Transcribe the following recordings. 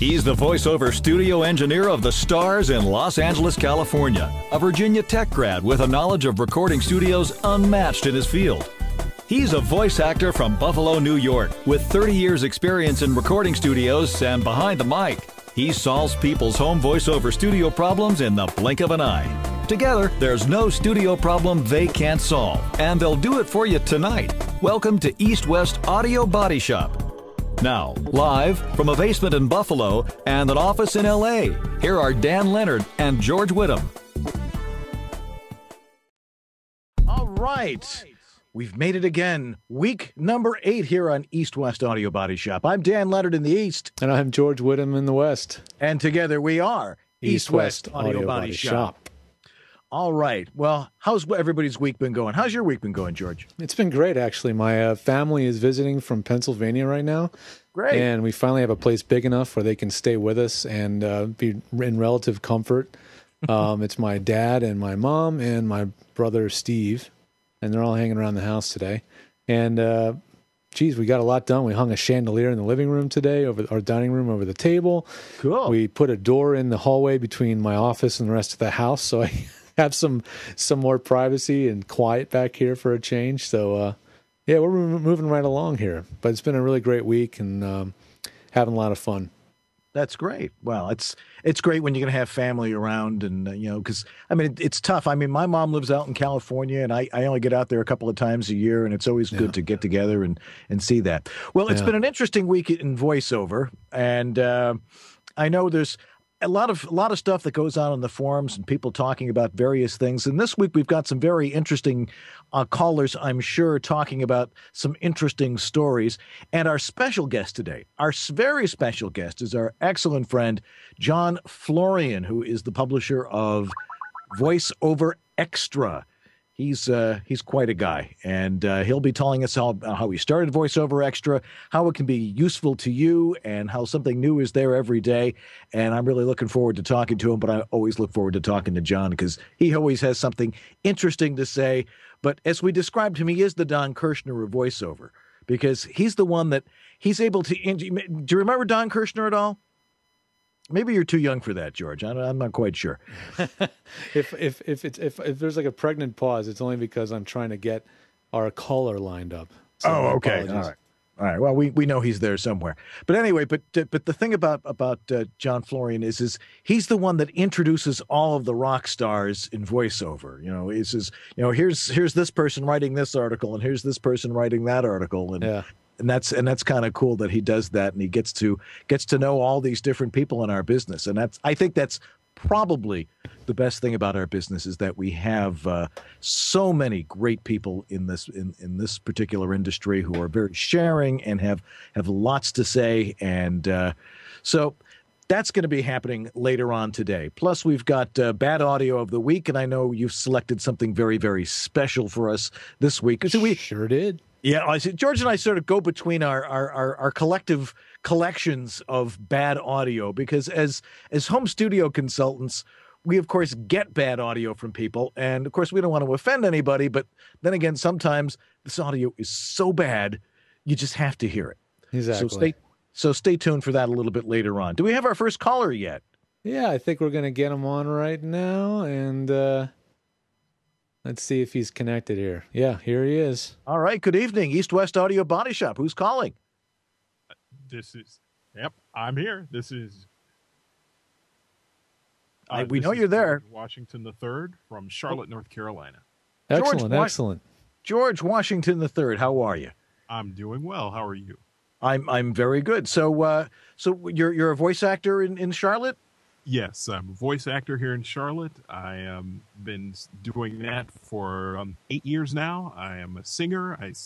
He's the voiceover studio engineer of the Stars in Los Angeles, California, a Virginia Tech grad with a knowledge of recording studios unmatched in his field. He's a voice actor from Buffalo, New York, with 30 years experience in recording studios and behind the mic. He solves people's home voiceover studio problems in the blink of an eye. Together, there's no studio problem they can't solve, and they'll do it for you tonight. Welcome to East West Audio Body Shop. Now, live from a basement in Buffalo and an office in L.A., here are Dan Leonard and George Whittam. All right. We've made it again. Week number 8 here on East West Audio Body Shop. I'm Dan Leonard in the East. And I'm George Whittam in the West. And together we are East West Audio Body Shop. All right. Well, how's everybody's week been going? How's your week been going, George? It's been great, actually. My family is visiting from Pennsylvania right now. Great. And we finally have a place big enough where they can stay with us and be in relative comfort. It's my dad and my mom and my brother, Steve. And they're all hanging around the house today. And, geez, we got a lot done. We hung a chandelier in the living room today, over our dining room, over the table. Cool. We put a door in the hallway between my office and the rest of the house, so I have some more privacy and quiet back here for a change. So, yeah, we're moving right along here. But it's been a really great week and having a lot of fun. That's great. Well, it's great when you're going to have family around and, because, I mean, it's tough. I mean, my mom lives out in California, and I only get out there a couple of times a year, and it's always good to get together and see that. Well, it's been an interesting week in voiceover, and I know there's a lot of stuff that goes on in the forums and people talking about various things. And this week we've got some very interesting callers, I'm sure, talking about some interesting stories. And our special guest today, our very special guest, is our excellent friend, John Florian, who is the publisher of VoiceOver Extra. He's quite a guy, and he'll be telling us how he started VoiceOver Extra, how it can be useful to you, and how something new is there every day. And I'm really looking forward to talking to him, but I always look forward to talking to John because he always has something interesting to say. But as we described him, he is the Don Kirshner of VoiceOver because he's the one that he's able to. Do you remember Don Kirshner at all? Maybe you're too young for that, George. I'm not quite sure. If there's like a pregnant pause, it's only because I'm trying to get our caller lined up. So okay. All right. Well, we know he's there somewhere. But anyway, but the thing about John Florian is he's the one that introduces all of the rock stars in voiceover. Here's this person writing this article, and here's this person writing that article, and. Yeah. And that's kind of cool that he does that, and he gets to know all these different people in our business, and I think that's probably the best thing about our business is that we have so many great people in this particular industry who are very sharing and have lots to say, and so that's going to be happening later on today. Plus, we've got bad audio of the week, and I know you've selected something very, very special for us this week. So we sure did. Yeah, I see. George and I sort of go between our collective collections of bad audio because as home studio consultants, we of course get bad audio from people, and of course we don't want to offend anybody. But then again, sometimes this audio is so bad, you just have to hear it. Exactly. So stay tuned for that a little bit later on. Do we have our first caller yet? Yeah, I think we're going to get him on right now, and let's see if he's connected here. Yeah, here he is. All right. Good evening, East West Audio Body Shop. Who's calling? I'm here. This is. We know you're there. George Washington III from Charlotte, North Carolina. Excellent. George Washington III. How are you? I'm doing well. How are you? I'm very good. So you're a voice actor in Charlotte? Yes, I'm a voice actor here in Charlotte. I have been doing that for 8 years now. I am a singer. Have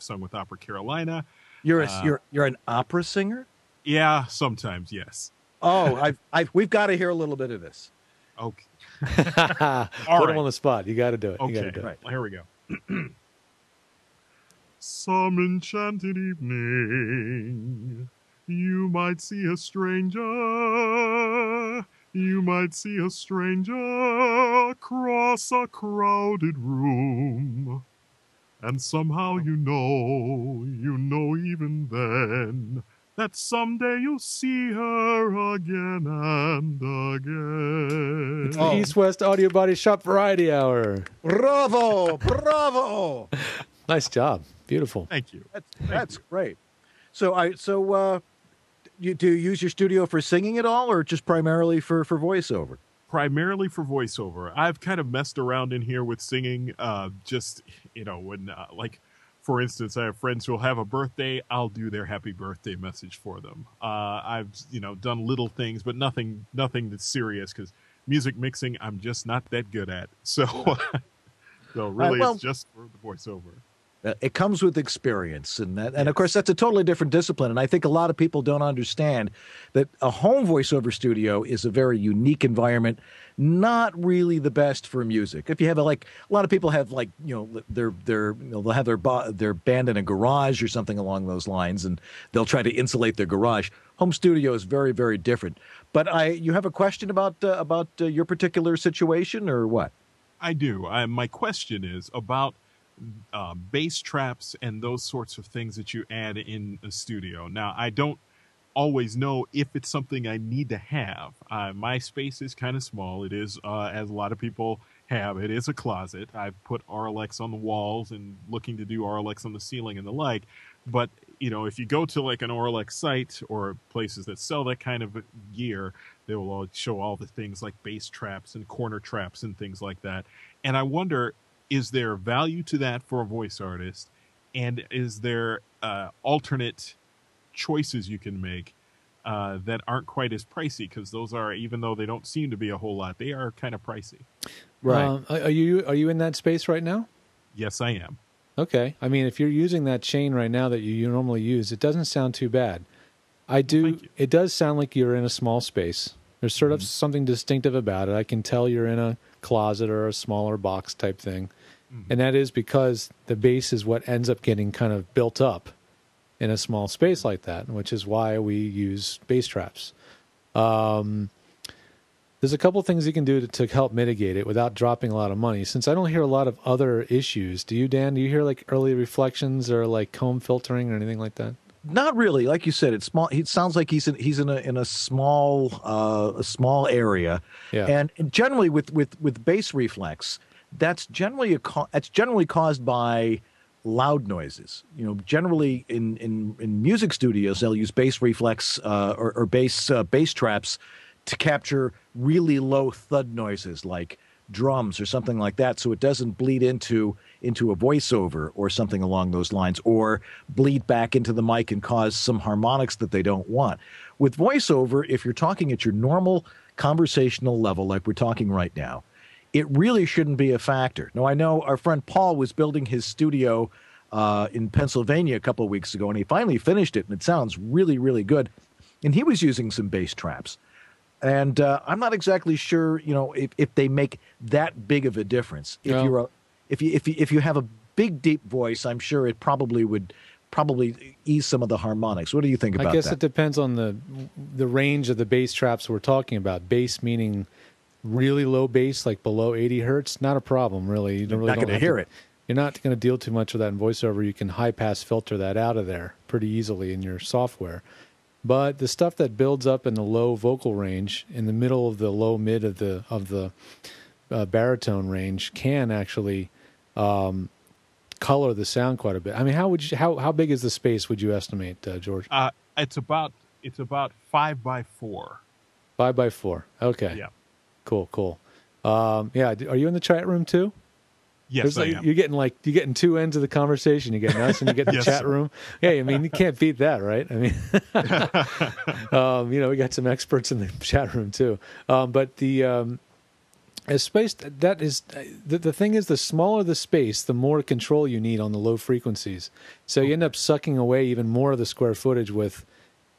sung with Opera Carolina. You're an opera singer? Yeah, sometimes, yes. Oh, we've got to hear a little bit of this. Okay. Put him on the spot. You got to do it. Okay, right. Here we go. Some enchanted evening, you might see a stranger. You might see a stranger across a crowded room. And somehow you know even then, that someday you'll see her again and again. It's the East West Audio Body Shop Variety Hour. Bravo! Bravo! Nice job. Beautiful. Thank you. That's great. So you do you use your studio for singing at all, or just primarily for voiceover? Primarily for voiceover. I've kind of messed around in here with singing. Just, when like, for instance, I have friends who'll have a birthday. I'll do their happy birthday message for them. I've, done little things, but nothing that's serious, because music mixing, I'm just not that good at. So, so really, it's just for the voiceover. It comes with experience, and of course that's a totally different discipline. And I think a lot of people don't understand that a home voiceover studio is a very unique environment, not really the best for music. If you have a lot of people have they'll have their band in a garage or something along those lines, and they'll try to insulate their garage. Home studio is very, very different. But you have a question about your particular situation, or what? I do. My question is about bass traps and those sorts of things that you add in a studio. Now, I don't always know if it's something I need to have. My space is kind of small. It is, as a lot of people have, it is a closet. I've put RLX on the walls and looking to do RLX on the ceiling and the like. But, if you go to like an RLX site or places that sell that kind of gear, they will all show all the things like bass traps and corner traps and things like that. And I wonder, is there value to that for a voice artist? And is there alternate choices you can make that aren't quite as pricey? Because those are, even though they don't seem to be a whole lot, they are kind of pricey. Right. Are you in that space right now? Yes, I am. Okay. I mean, if you're using that chain right now that you normally use, it doesn't sound too bad. Thank you. It does sound like you're in a small space. There's sort of something distinctive about it. I can tell you're in a closet or a smaller box type thing. And that is because the bass is what ends up getting kind of built up in a small space like that, which is why we use bass traps. There's a couple things you can do to help mitigate it without dropping a lot of money. Since I don't hear a lot of other issues, do you, Dan? Do you hear like early reflections or like comb filtering or anything like that? Not really. Like you said, it's small. It sounds like he's in a small area, Yeah. and generally with bass reflex, that's generally caused by loud noises. Generally in music studios, they'll use bass reflex or bass traps to capture really low thud noises like drums or something like that, so it doesn't bleed into a voiceover or something along those lines, or bleed back into the mic and cause some harmonics that they don't want. With voiceover, if you're talking at your normal conversational level like we're talking right now, it really shouldn't be a factor. Now, I know our friend Paul was building his studio in Pennsylvania a couple of weeks ago, and he finally finished it, and it sounds really, really good. And he was using some bass traps. And I'm not exactly sure, if they make that big of a difference. If you have a big, deep voice, I'm sure it would ease some of the harmonics. What do you think about that? I guess it depends on the range of the bass traps we're talking about. Bass meaning really low bass, like below 80 hertz, not a problem, really. You're not going to hear it. You're not going to deal too much with that in voiceover. You can high-pass filter that out of there pretty easily in your software. But the stuff that builds up in the low vocal range, in the middle of the low mid of the baritone range, can actually color the sound quite a bit. I mean, how big is the space? Would you estimate, George? It's about 5x4. 5x4. Okay. Yeah. Cool. Yeah. Are you in the chat room too? Yes, I am. You're getting two ends of the conversation. You're getting us and you get the Yes, chat sir. roon. Hey, I mean, you can't beat that, right? I mean, we got some experts in the chat room too. But the space, that is, the thing is, the smaller the space, the more control you need on the low frequencies. So you end up sucking away even more of the square footage with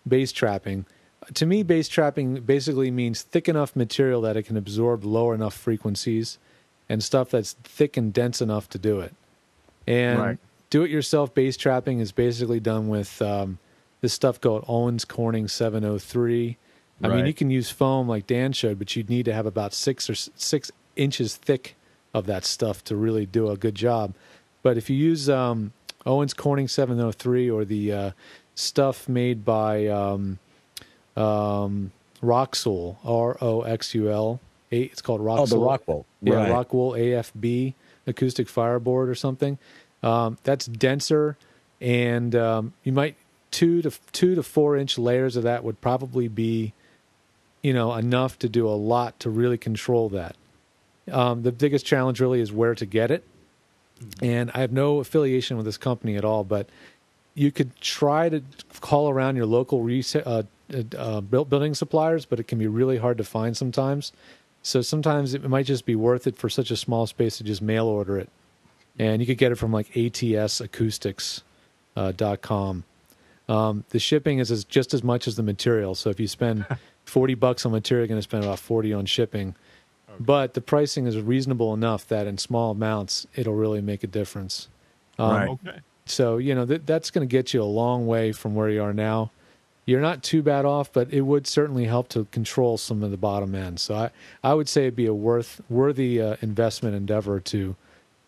bass trapping. To me, bass trapping basically means thick enough material that it can absorb low enough frequencies and stuff that's thick and dense enough to do it. And do-it-yourself bass trapping is basically done with this stuff called Owens Corning 703. I mean, you can use foam like Dan showed, but you'd need to have about 6 inches thick of that stuff to really do a good job. But if you use Owens Corning 703 or the stuff made by Roxul, Roxul. It's called Roxul. Oh, the Rockwool. Yeah, Right. Rockwool AFB acoustic fireboard or something. That's denser, and you might 2 to 4 inch layers of that would probably be, enough to do a lot to really control that. The biggest challenge really is where to get it, and I have no affiliation with this company at all, but you could try to call around your local building suppliers, but it can be really hard to find sometimes. So sometimes it might just be worth it for such a small space to just mail order it. And you could get it from like atsacoustics.com. The shipping is just as much as the material. So if you spend $40 on material, you're going to spend about $40 on shipping. Okay. But the pricing is reasonable enough that in small amounts, it'll really make a difference. Right. Okay. So, that's going to get you a long way from where you are now. You're not too bad off, but it would certainly help to control some of the bottom end. So I would say it'd be a worthy investment endeavor to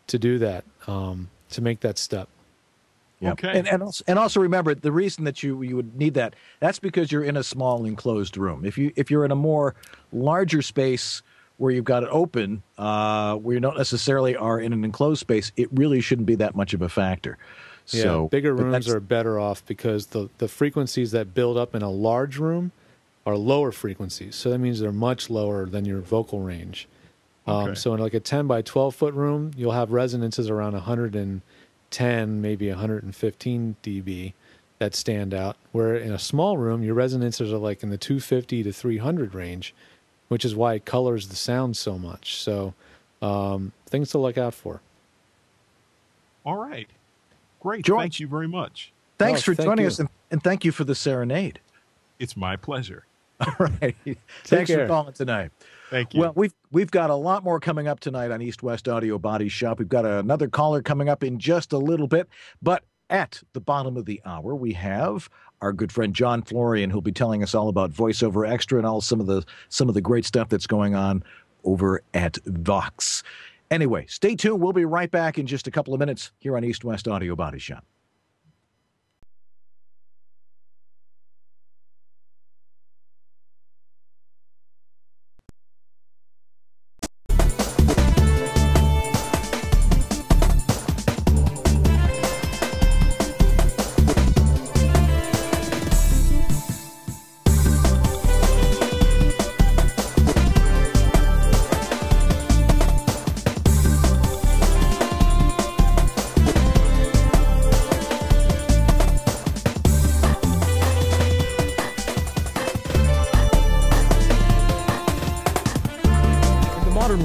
do that, to make that step. Yeah. Okay. And also remember, the reason that you would need that's because you're in a small enclosed room. If you're in a more larger space where you've got it open, where you don't necessarily are in an enclosed space, it really shouldn't be that much of a factor. Yeah, So bigger rooms are better off because the frequencies that build up in a large room are lower frequencies. So that means they're much lower than your vocal range. Okay. So in like a 10 by 12 foot room, you'll have resonances around 110, maybe 115 dB that stand out. Where in a small room, your resonances are like in the 250 to 300 range, which is why it colors the sound so much. So things to look out for. All right. Great. George, thank you very much. Thanks for thank joining you. us, and thank you for the serenade. It's my pleasure. All right. Thanks care. for calling tonight. Thank you. Well, we've got a lot more coming up tonight on East West Audio Body Shop. We've got another caller coming up in just a little bit, but at the bottom of the hour, we have our good friend John Florian, who'll be telling us all about VoiceOver Extra and all some of the great stuff that's going on over at Vox. Anyway, stay tuned. We'll be right back in just a couple of minutes here on East West Audio Body Shop.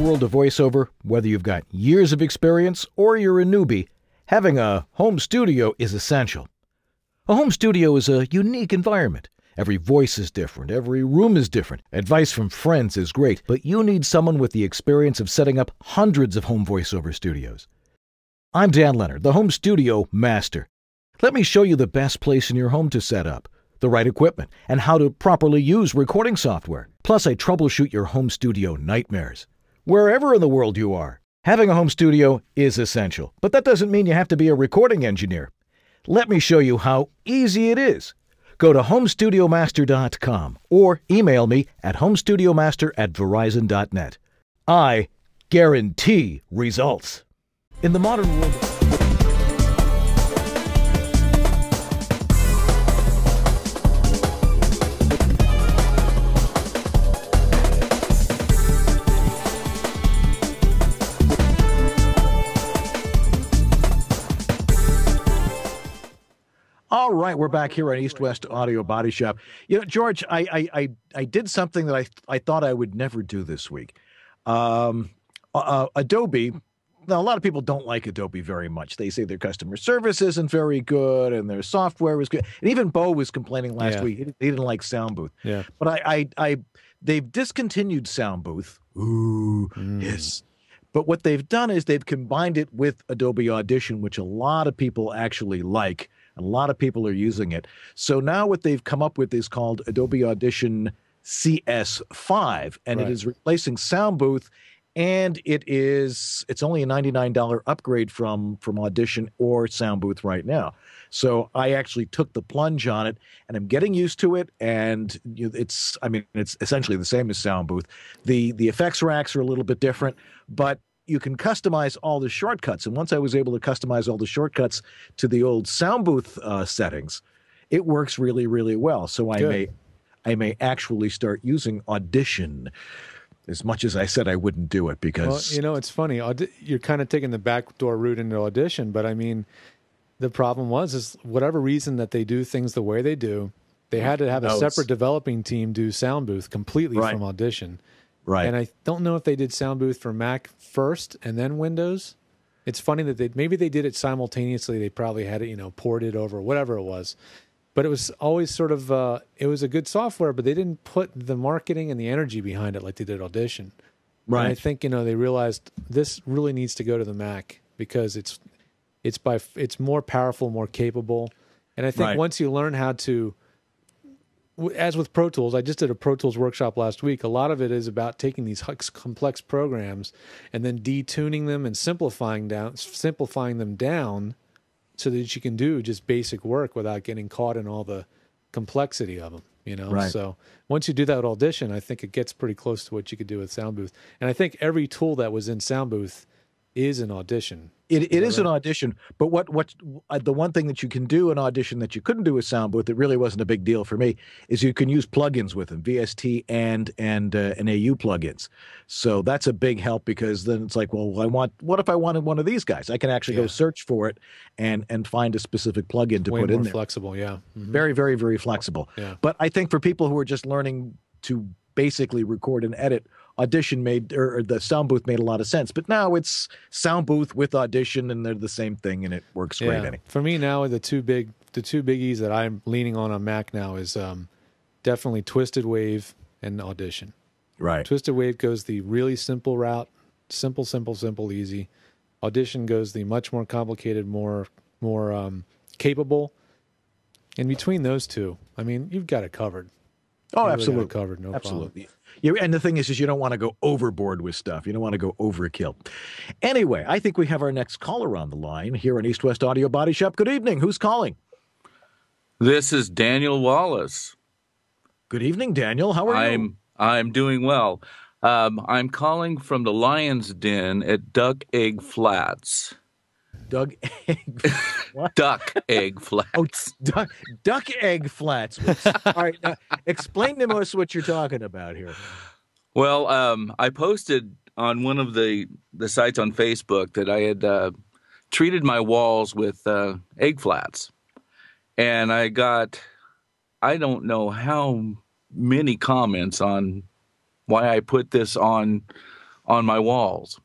World of voiceover, whether you've got years of experience or you're a newbie, having a home studio is essential. A home studio is a unique environment. Every voice is different, every room is different. Advice from friends is great, but you need someone with the experience of setting up hundreds of home voiceover studios. I'm Dan Leonard, the home studio master. Let me show you the best place in your home to set up, the right equipment, and how to properly use recording software. Plus, I troubleshoot your home studio nightmares. Wherever in the world you are, having a home studio is essential, but that doesn't mean you have to be a recording engineer. Let me show you how easy it is. Go to homestudiomaster.com or email me at homestudiomaster@verizon.net. I guarantee results. In the modern world... All right, we're back here on East West Audio Body Shop. George, I did something that I thought I would never do this week. Adobe. Now, a lot of people don't like Adobe very much. They say their customer service isn't very good and their software is good. And even Bo was complaining last week. He didn't like Sound Booth. Yeah. But they've discontinued Sound Booth. Ooh, yes. But what they've done is they've combined it with Adobe Audition, which a lot of people actually like. A lot of people are using it. So now what they've come up with is called Adobe Audition CS5, and It is replacing Sound Booth, and it's only a $99 upgrade from Audition or Sound Booth right now. So I actually took the plunge on it, and I'm getting used to it. And it's essentially the same as Sound Booth. The effects racks are a little bit different, but you can customize all the shortcuts. And once I was able to customize all the shortcuts to the old Sound Booth settings, it works really, really well. So I may actually start using Audition. As much as I said I wouldn't do it, because it's funny. You're kind of taking the backdoor route into Audition, but I mean, the problem is whatever reason that they do things the way they do, they had to have a separate developing team do Sound Booth completely from Audition. Right. And I don't know if they did Sound Booth for Mac first and then Windows. It's funny that maybe they did it simultaneously. They probably had it, ported over, whatever it was. But it was always sort of, it was a good software, but they didn't put the marketing and the energy behind it like they did Audition. Right. And I think, they realized this really needs to go to the Mac because it's more powerful, more capable. And I think once you learn how to, as with Pro Tools, I just did a Pro Tools workshop last week. A lot of it is about taking these complex programs and then detuning them and simplifying them down so that you can do just basic work without getting caught in all the complexity of them, Right. So once you do that with Audition, I think it gets pretty close to what you could do with Sound Booth. And I think every tool that was in Sound Booth is an Audition. It is an Audition, but what the one thing that you can do in Audition that you couldn't do with Sound Booth, it really wasn't a big deal for me, is you can use plugins with them, VST and AU plugins. So that's a big help, because then it's like, well, what if I wanted one of these guys? I can actually go search for it and find a specific plugin to put in there. Flexible, yeah. Mm-hmm. Very, very, very flexible. Yeah. But I think for people who are just learning to basically record and edit, Audition or the Sound Booth made a lot of sense. But now it's Sound Booth with Audition, and they're the same thing, and it works great. For me now, the two biggies that I'm leaning on Mac now is definitely Twisted Wave and Audition. Right. Twisted Wave goes the really simple route, simple, easy. Audition goes the much more complicated, more capable. In between those two, I mean, you've got it covered. Oh, absolutely. Really covered, no absolutely. Problem. And the thing is you don't want to go overboard with stuff. You don't want to go overkill. Anyway, I think we have our next caller on the line here on East West Audio Body Shop. Good evening. Who's calling? This is Daniel Wallace. Good evening, Daniel. How are you? I'm doing well. I'm calling from the Lion's Den at Duck Egg Flats. Duck Egg what? Duck Egg Flats. Oh, duck Egg Flats. All right, explain to us what you're talking about here. Well, I posted on one of the sites on Facebook that I had treated my walls with egg flats, and I got, I don't know how many comments on why I put this on my walls.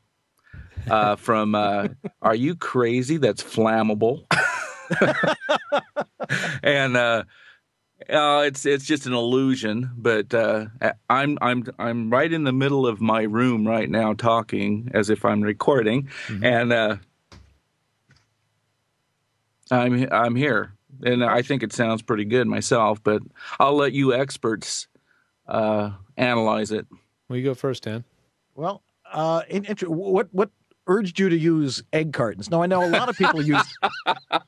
From are you crazy? That's flammable. And it's just an illusion. But I'm right in the middle of my room right now, talking as if I'm recording, and I'm here, and I think it sounds pretty good myself. But I'll let you experts analyze it. Well, you go first, Dan. Well, what urged you to use egg cartons? Now, I know a lot of people use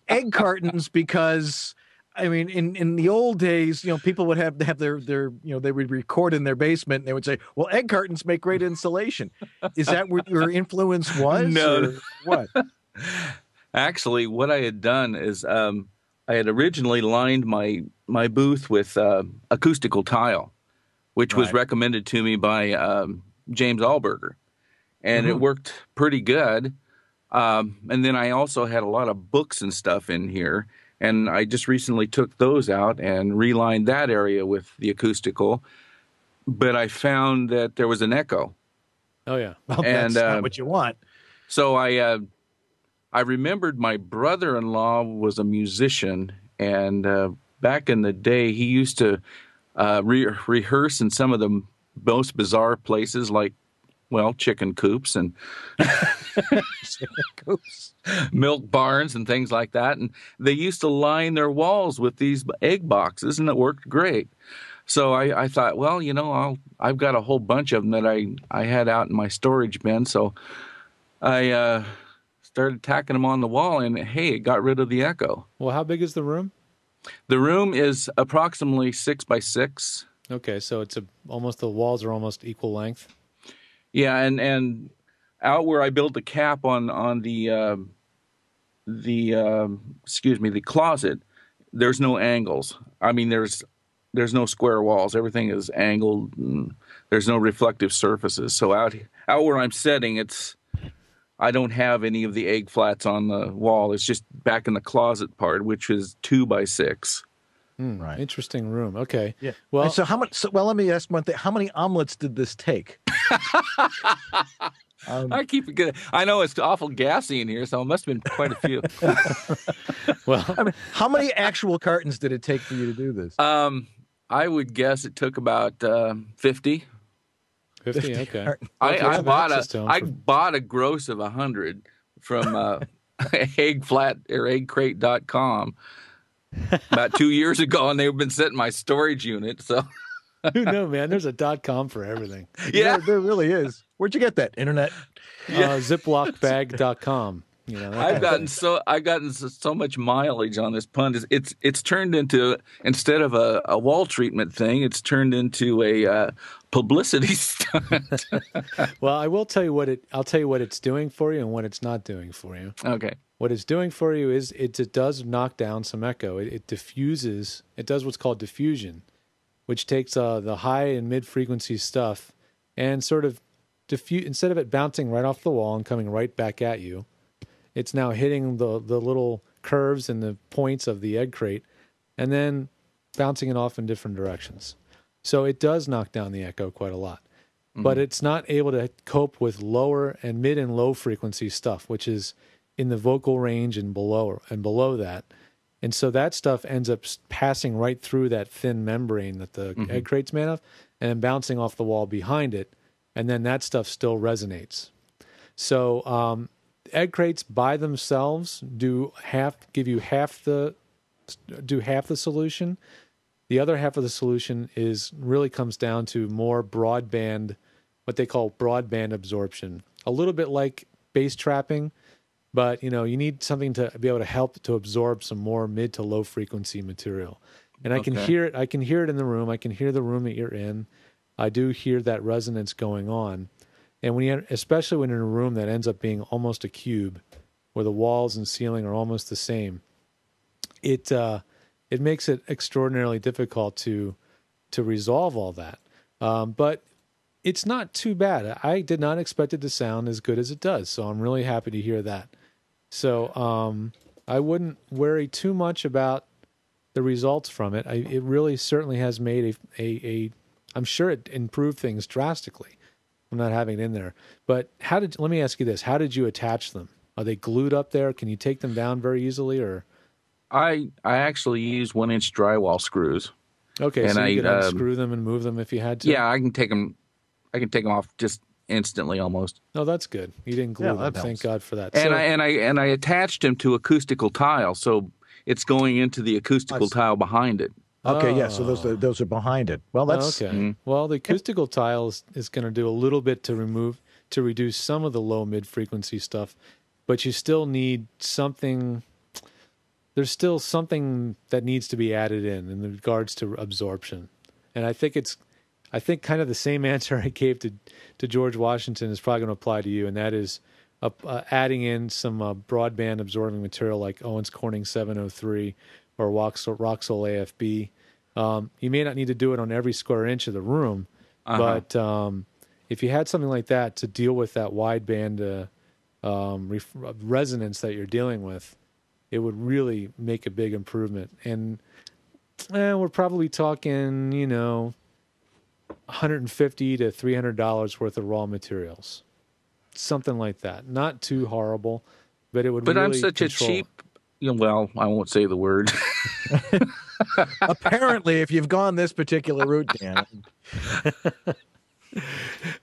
egg cartons because, I mean, in the old days, people would have their they would record in their basement, and they would say, well, egg cartons make great insulation. Is that what your influence was? No. What? Actually, what I had done is I had originally lined my booth with acoustical tile, which was recommended to me by James Allberger. And it worked pretty good. And then I also had a lot of books and stuff in here. And I just recently took those out and relined that area with the acoustical. But I found that there was an echo. Oh, yeah. Well, and that's not what you want. So I remembered my brother-in-law was a musician. And back in the day, he used to rehearse in some of the most bizarre places, like, well, chicken coops and milk barns and things like that. And they used to line their walls with these egg boxes, and it worked great. So I thought, well, I've got a whole bunch of them that I had out in my storage bin. So I started tacking them on the wall, and hey, it got rid of the echo. Well, how big is the room? The room is approximately 6 by 6. Okay, so it's almost the walls are almost equal length. Yeah, and out where I built the cap on the closet, there's no angles. I mean, there's no square walls. Everything is angled, and there's no reflective surfaces. So out where I'm setting, I don't have any of the egg flats on the wall. It's just back in the closet part, which is 2 by 6. Right. Interesting room. Okay. Yeah. Well, and so how much? Well, let me ask one thing. How many omelets did this take? I keep it good. I know it's awful gassy in here, so it must have been quite a few. well, I mean, how many actual cartons did it take for you to do this? I would guess it took about 50. 50. Okay. I bought a gross of 100 from eggcrate.com about 2 years ago, and they've been sitting in my storage unit. So who knows, man? There's a .com for everything. Yeah, there really is. Where'd you get that? Internet? Ziplockbag.com. I've gotten so much mileage on this pun. It's turned into, instead of a wall treatment thing, it's turned into a publicity stunt. Well, I'll tell you what it's doing for you and what it's not doing for you. Okay. What it's doing for you is it does knock down some echo. It diffuses. It does what's called diffusion, which takes the high and mid frequency stuff and sort of instead of it bouncing right off the wall and coming right back at you, it's now hitting the little curves and the points of the egg crate and then bouncing it off in different directions. So it does knock down the echo quite a lot. Mm-hmm. But it's not able to cope with lower and mid and low frequency stuff, which is in the vocal range and below that. And so that stuff ends up passing right through that thin membrane that the egg crate's made of and then bouncing off the wall behind it. And then that stuff still resonates. So egg crates by themselves give you half the solution. The other half of the solution really comes down to more broadband, what they call broadband absorption. A little bit like bass trapping, but you need something to be able to help to absorb some more mid to low frequency material. And I can hear it. I can hear it in the room. I can hear the room that you're in. I do hear that resonance going on. And especially when you're in a room that ends up being almost a cube, where the walls and ceiling are almost the same, it makes it extraordinarily difficult to resolve all that. But it's not too bad. I did not expect it to sound as good as it does, so I'm really happy to hear that. So I wouldn't worry too much about the results from it. It really certainly has made I'm sure it improved things drastically. I'm not having it in there. But let me ask you this. How did you attach them? Are they glued up there? Can you take them down very easily, or? I actually use 1-inch drywall screws. Okay, and so you could unscrew them and move them if you had to? Yeah, I can take them off just instantly almost. Oh, that's good. You didn't glue them. Thank God for that. And I attached them to acoustical tile, so it's going into the acoustical tile behind it. Okay, yeah, so those are behind it. Well, that's okay. Mm-hmm. Well, the acoustical tile is going to do a little bit to reduce some of the low mid frequency stuff, but you still need something. There's still something that needs to be added in regards to absorption, and I think kind of the same answer I gave to George Washington is probably going to apply to you, and that is adding in some broadband absorbing material like Owens Corning 703. Or Roxol AFB. You may not need to do it on every square inch of the room, but if you had something like that to deal with that wideband resonance that you're dealing with, it would really make a big improvement. And we're probably talking, $150 to $300 worth of raw materials, something like that. Not too horrible, but it would. But really I'm such a cheap. Well, I won't say the word. Apparently, if you've gone this particular route, Dan.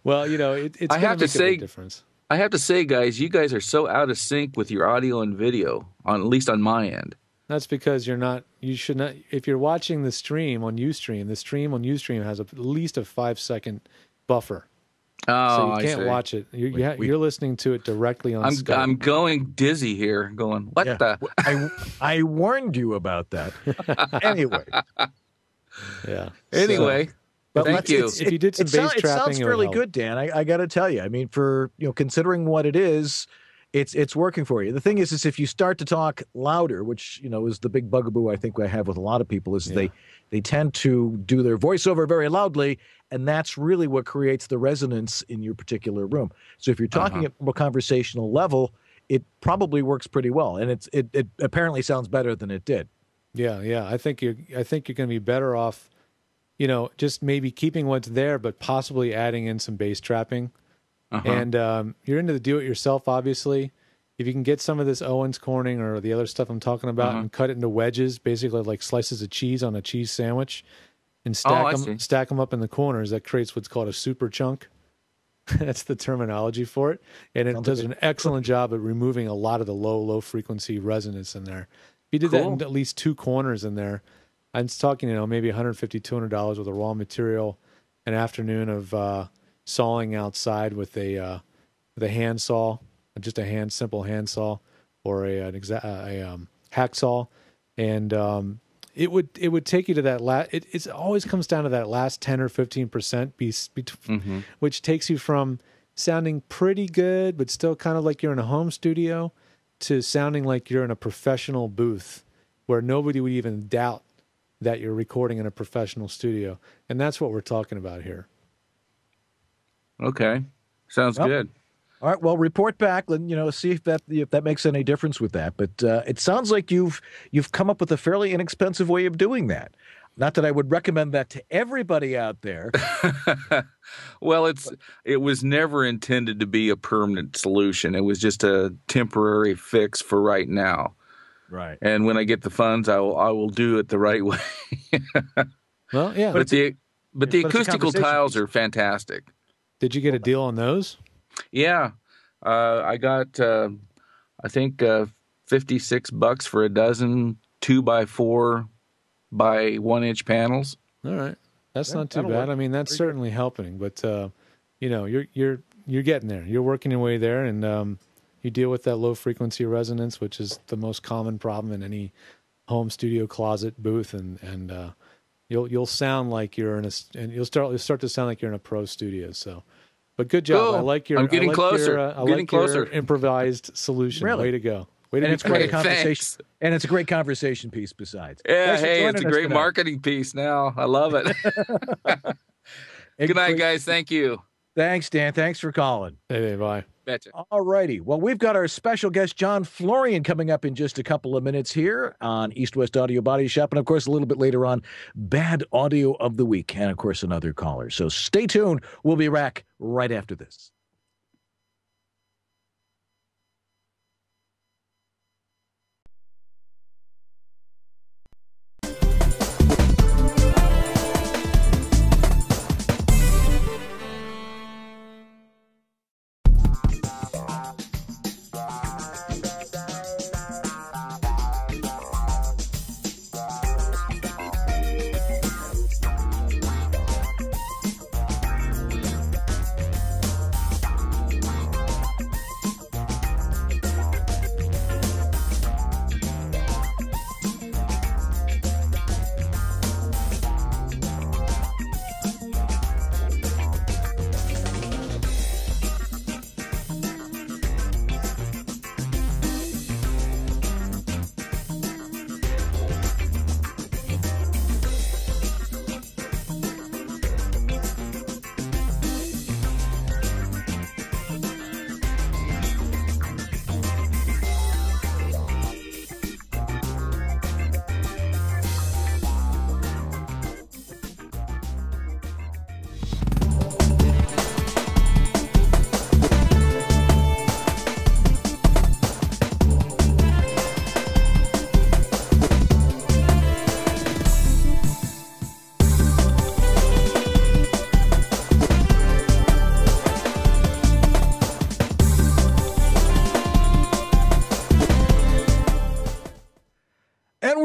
Well, it's going to make a big difference. I have to say, guys, you guys are so out of sync with your audio and video, at least on my end. That's because you should not, if you're watching the stream on Ustream, the stream on Ustream has at least a 5-second buffer. Oh, so you can't watch it. You're listening to it directly on Skype. I'm going dizzy here, going, what the? I warned you about that. Anyway. Yeah. Anyway. But thank you. If you did some bass trapping, it sounds fairly good, Dan. I got to tell you. I mean, for considering what it is, it's working for you. The thing is if you start to talk louder, which is the big bugaboo I think I have with a lot of people, is they tend to do their voiceover very loudly, and that's really what creates the resonance in your particular room. So if you're talking at a conversational level, it probably works pretty well, and it apparently sounds better than it did. Yeah. I think you're going to be better off. Just maybe keeping what's there, but possibly adding in some bass trapping. And you're into the do-it-yourself, obviously. If you can get some of this Owens Corning or the other stuff I'm talking about and cut it into wedges, basically like slices of cheese on a cheese sandwich, and stack them up in the corners, that creates what's called a super chunk. That's the terminology for it. And it does an excellent job at removing a lot of the low-frequency resonance in there. If you did that in at least 2 corners in there, I'm talking, maybe $150, $200 with a raw material, an afternoon of sawing outside with a handsaw, just a simple handsaw, or a hacksaw, and it would take you to that it always comes down to that last 10 or 15% which takes you from sounding pretty good but still kind of like you're in a home studio to sounding like you're in a professional booth where nobody would even doubt that you're recording in a professional studio. And that's what we're talking about here. Okay. Sounds good. All right. Well, report back and, see if that makes any difference with that. But it sounds like you've come up with a fairly inexpensive way of doing that. Not that I would recommend that to everybody out there. Well, it was never intended to be a permanent solution. It was just a temporary fix for right now. Right. And when I get the funds, I will do it the right way. Well, yeah. But the acoustical tiles are fantastic. Did you get a deal on those? Yeah. I got, I think, $56 for a dozen 2x4 by 1-inch panels. All right. That's not too bad. Work. I mean, that's certainly helping, but you're getting there. You're working your way there, and you deal with that low frequency resonance, which is the most common problem in any home studio closet booth, and you'll sound like you're and you'll start to sound like you're in a pro studio. So, but good job. Cool. I like your. I'm getting closer. Your improvised solution. Really? Way to go. And it's great conversation. And it's a great conversation piece besides. Yeah, it's a great marketing piece now. I love it. Good night, guys. Thank you. Thanks, Dan. Thanks for calling. Hey, bye. Betcha. All righty. Well, we've got our special guest, John Florian, coming up in just a couple of minutes here on East West Audio Body Shop. And, of course, a little bit later on, Bad Audio of the Week. And, of course, another caller. So stay tuned. We'll be back right after this.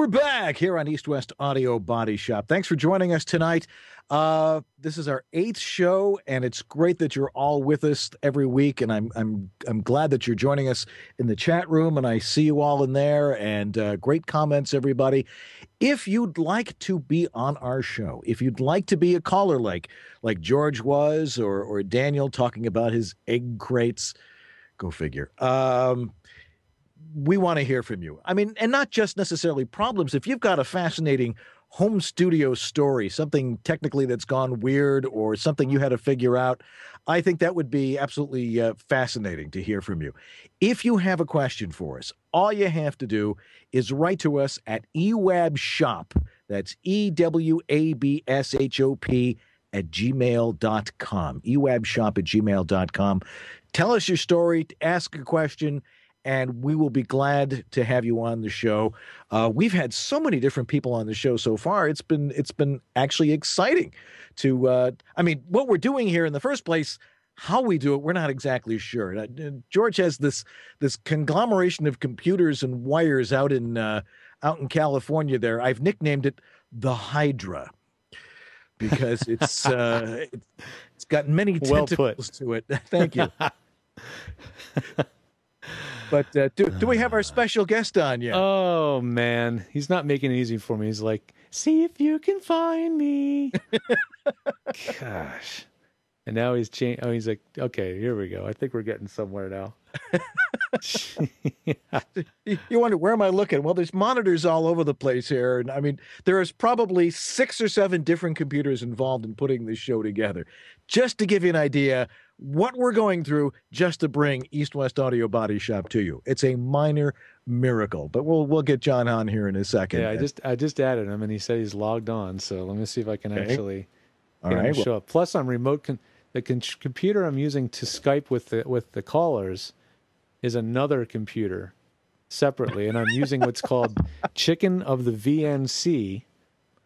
we're back here on East West Audio Body Shop. Thanks for joining us tonight. This is our 8th show, and it's great that you're all with us every week. And I'm glad that you're joining us in the chat room, and I see you all in there. And great comments, everybody. If you'd like to be on our show, if you'd like to be a caller like George was, or Daniel talking about his egg crates, go figure. We want to hear from you. I mean, and not just necessarily problems. If you've got a fascinating home studio story, something technically that's gone weird or something you had to figure out, I think that would be absolutely fascinating to hear from you. If you have a question for us, all you have to do is write to us at ewabshop. That's EWABSHOP at gmail.com. ewabshop at gmail.com. Tell us your story, ask a question, and we will be glad to have you on the show. We've had so many different people on the show so far. It's been actually exciting to, I mean, what we're doing here in the first place, how we do it, we're not exactly sure. George has this conglomeration of computers and wires out in California there. I've nicknamed it the Hydra because it's got many tentacles to it. Thank you. But do we have our special guest on yet? Oh, man. He's not making it easy for me. He's like, see if you can find me. Gosh. And now he's changed. Oh, he's like, okay, here we go. I think we're getting somewhere now. You wonder, where am I looking? Well, there's monitors all over the place here. And I mean, there is probably 6 or 7 different computers involved in putting this show together. Just to give you an idea what we're going through just to bring East West Audio Body Shop to you. It's a minor miracle, but we'll get John on here in a second. Yeah, I just added him, and he said he's logged on. So let me see if I can actually get him to show up. Plus, I'm remote. The computer I'm using to Skype with the callers is another computer separately, and I'm using what's called Chicken of the VNC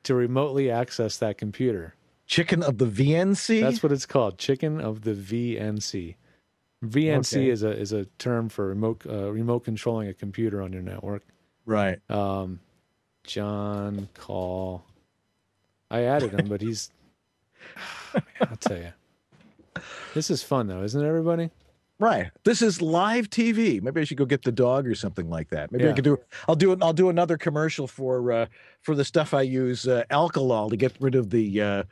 to remotely access that computer. Chicken of the VNC? That's what it's called, Chicken of the VNC. VNC is a term for remote controlling a computer on your network. Right. John Call. I added him, but he's... Oh, man, I'll tell you. This is fun, though, isn't it, everybody? Right. This is live TV. Maybe I should go get the dog or something like that. Maybe I could do. I'll do another commercial for the stuff I use, Alkalol, to get rid of the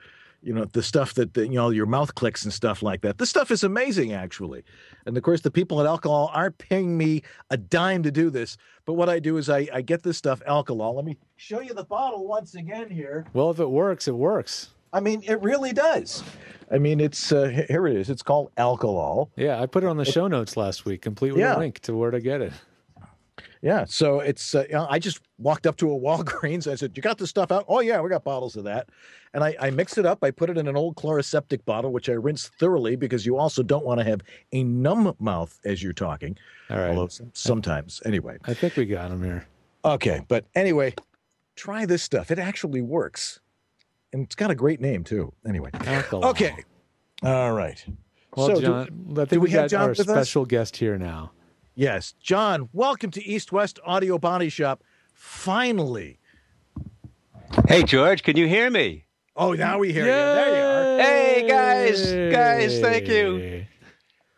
the stuff that your mouth clicks and stuff like that. This stuff is amazing, actually. And of course, the people at Alkalol aren't paying me a dime to do this. But what I do is I get this stuff, Alkalol. Let me show you the bottle once again here. Well, if it works, it works. I mean, it really does. I mean, it's here it is. It's called Alkalol. Yeah, I put it on the show notes last week, complete with a link to where to get it. Yeah, so it's I just walked up to a Walgreens. I said, "You got the stuff out?" "Oh yeah, we got bottles of that." And I mixed it up. I put it in an old chloroseptic bottle, which I rinsed thoroughly because you also don't want to have a numb mouth as you're talking. All right. Although sometimes, anyway. I think we got him here. Okay, but anyway, try this stuff. It actually works. And it's got a great name, too. Anyway. Alkalol. Okay. All right. Well, so John, I think we got our special guest here now. Yes. John, welcome to East West Audio Body Shop. Finally. Hey, George, can you hear me? Oh, now we hear you. There you are. Hey, guys, thank you.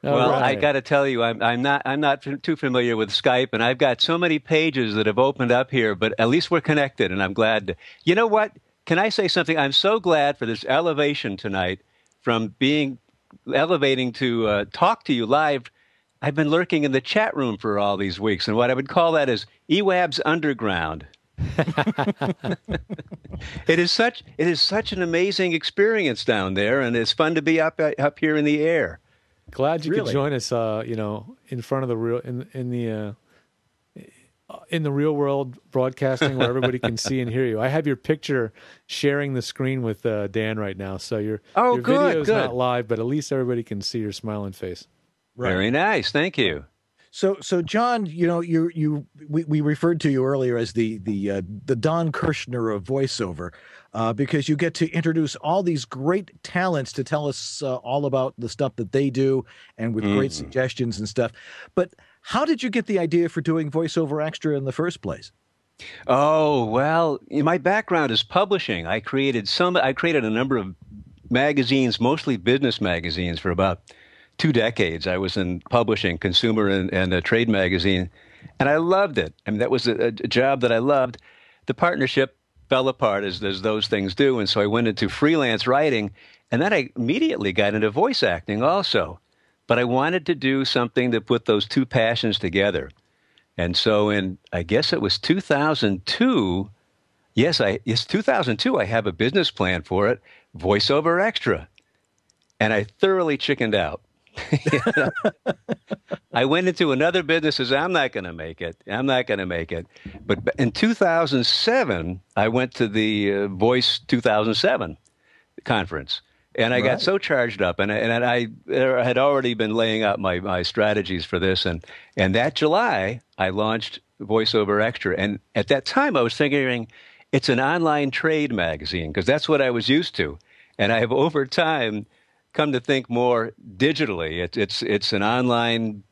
Well, right. I got to tell you, I'm not too familiar with Skype, and I've got so many pages that have opened up here, but at least we're connected, and I'm glad. You know what? Can I say something? I'm so glad for this elevation tonight from elevating to talk to you live. I've been lurking in the chat room for all these weeks, and what I would call that is EWAB's Underground. It is such an amazing experience down there, and it's fun to be up here in the air. Glad you could join us, in front of the real in the real world broadcasting where everybody can see and hear you. I have your picture sharing the screen with Dan right now, so your video is not live, but at least everybody can see your smiling face. Right. Very nice, thank you. So John, we referred to you earlier as the Don Kirshner of voiceover, because you get to introduce all these great talents to tell us all about the stuff that they do, and with great suggestions and stuff. But how did you get the idea for doing voiceover extra in the first place? Oh, well, my background is publishing. I created a number of magazines, mostly business magazines, for about 2 decades. I was in publishing, consumer and a trade magazine, and I loved it. I mean, that was a job that I loved. The partnership fell apart as those things do, and so I went into freelance writing, and then I immediately got into voice acting also. But I wanted to do something that put those two passions together. And so I guess it was 2002. Yes, 2002. I have a business plan for it, voiceover extra. And I thoroughly chickened out. I went into another business as I'm not going to make it. I'm not going to make it. But in 2007, I went to the Voice 2007 conference. And I got so charged up, and I had already been laying out my strategies for this. And that July, I launched VoiceOver Extra. And at that time, I was thinking it's an online trade magazine, because that's what I was used to. And I have over time come to think more digitally. It's an online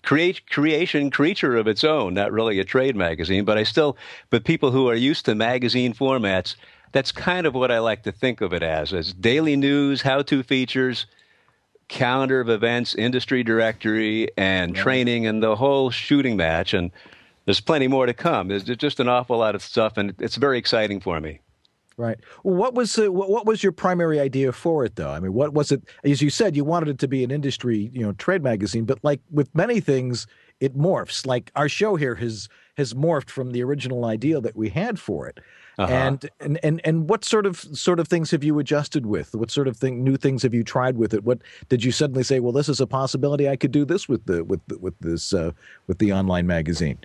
creature of its own, not really a trade magazine. But people who are used to magazine formats, that's kind of what I like to think of it as daily news, how-to features, calendar of events, industry directory, and training, and the whole shooting match. And there's plenty more to come. There's just an awful lot of stuff, and it's very exciting for me. Right. Well, what was your primary idea for it, though? I mean, what was it? As you said, you wanted it to be an industry, trade magazine, but like with many things, it morphs. Like our show here has morphed from the original idea that we had for it. Uh-huh. And what sort of things have you adjusted with? What sort of new things have you tried with it? What did you suddenly say? Well, this is a possibility. I could do this with the online magazine.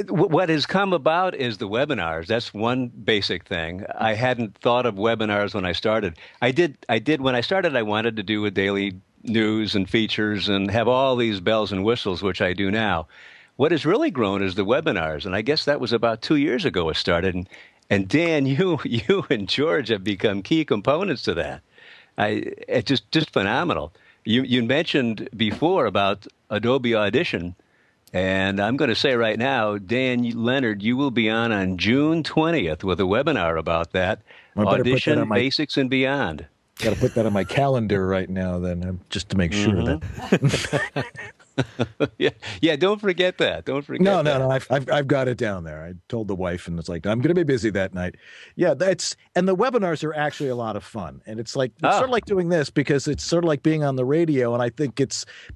What has come about is the webinars. That's one basic thing. I hadn't thought of webinars when I started. I did when I started. I wanted to do a daily news and features and have all these bells and whistles, which I do now. What has really grown is the webinars, and I guess that was about 2 years ago it started. And Dan, you and George have become key components to that. It's just phenomenal. You mentioned before about Adobe Audition, and I'm going to say right now, Dan Leonard, you will be on June 20th with a webinar about that. Audition Basics and Beyond. Got to put that on my calendar right now, then, just to make sure that. Yeah. Don't forget that. Don't forget. No. I've got it down there. I told the wife, and it's like I'm going to be busy that night. Yeah, and the webinars are actually a lot of fun, and it's sort of like doing this because it's sort of like being on the radio, and I think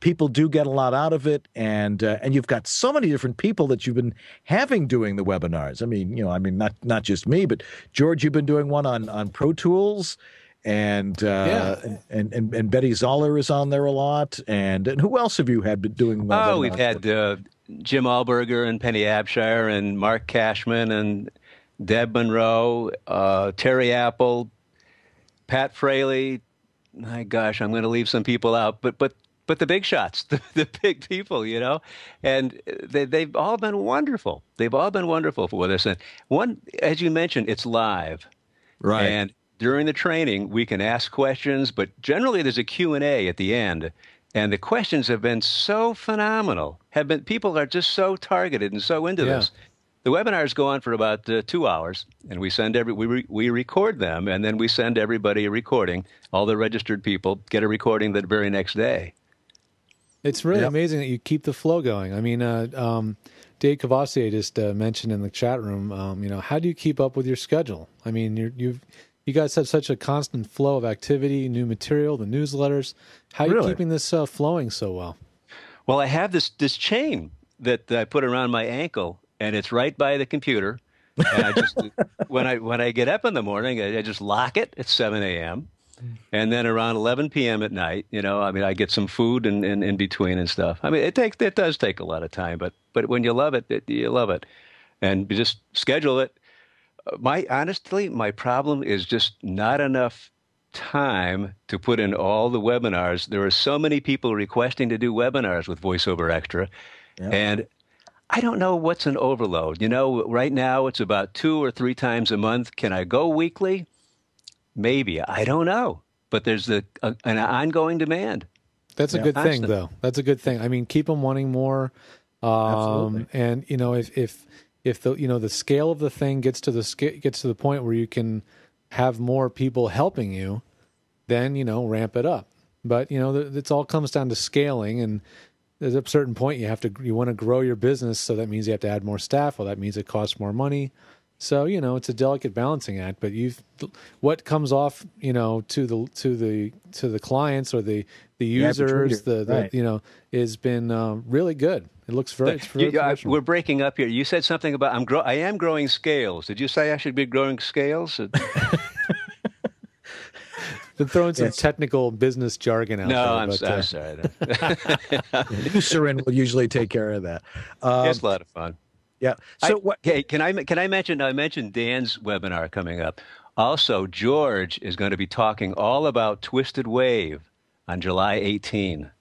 people do get a lot out of it, and you've got so many different people that you've been having doing the webinars. I mean, not just me, but George, you've been doing one on Pro Tools. And Betty Zoller is on there a lot. And who else have you had been doing? We've had Jim Allberger and Penny Abshire and Mark Cashman and Deb Monroe, Terry Apple, Pat Fraley. My gosh, I'm going to leave some people out, but the big shots, the big people, and they've all been wonderful. They've all been wonderful for this. And one, as you mentioned, it's live, right? And during the training, we can ask questions, but generally there's a Q&A at the end. And the questions have been so phenomenal. People are just so targeted and so into this. The webinars go on for about 2 hours, and we record them, and then we send everybody a recording. All the registered people get a recording the very next day. It's really amazing that you keep the flow going. I mean, Dave Cavassier just mentioned in the chat room, how do you keep up with your schedule? I mean, you guys have such a constant flow of activity, new material, the newsletters. How are you keeping this flowing so well? Well, I have this chain that I put around my ankle, and it's right by the computer. And I just when I get up in the morning, I just lock it at 7 a.m. And then around 11 p.m. at night, I get some food and in between and stuff. I mean, it does take a lot of time, but when you love it, you love it, and you just schedule it. Honestly, my problem is just not enough time to put in all the webinars. There are so many people requesting to do webinars with VoiceOver Extra, and I don't know what's an overload. Right now it's about 2 or 3 times a month. Can I go weekly? Maybe. I don't know. But there's an ongoing demand. That's a good thing, though. That's a good thing. I mean, keep them wanting more. Absolutely. And if the the scale of the thing gets to the point where you can have more people helping you, then ramp it up. But it all comes down to scaling, and there's a certain point you want to grow your business, so that means you have to add more staff. Well, that means it costs more money. So it's a delicate balancing act. But what comes off to the clients or the users, has been really good. It looks very. We're breaking up here. You said something about I am growing scales. Did you say I should be growing scales? Been throwing some technical business jargon out there. I'm sorry. Surin will usually take care of that. It's a lot of fun. Yeah. So can I mention? I mentioned Dan's webinar coming up. Also, George is going to be talking all about Twisted Wave on July 18.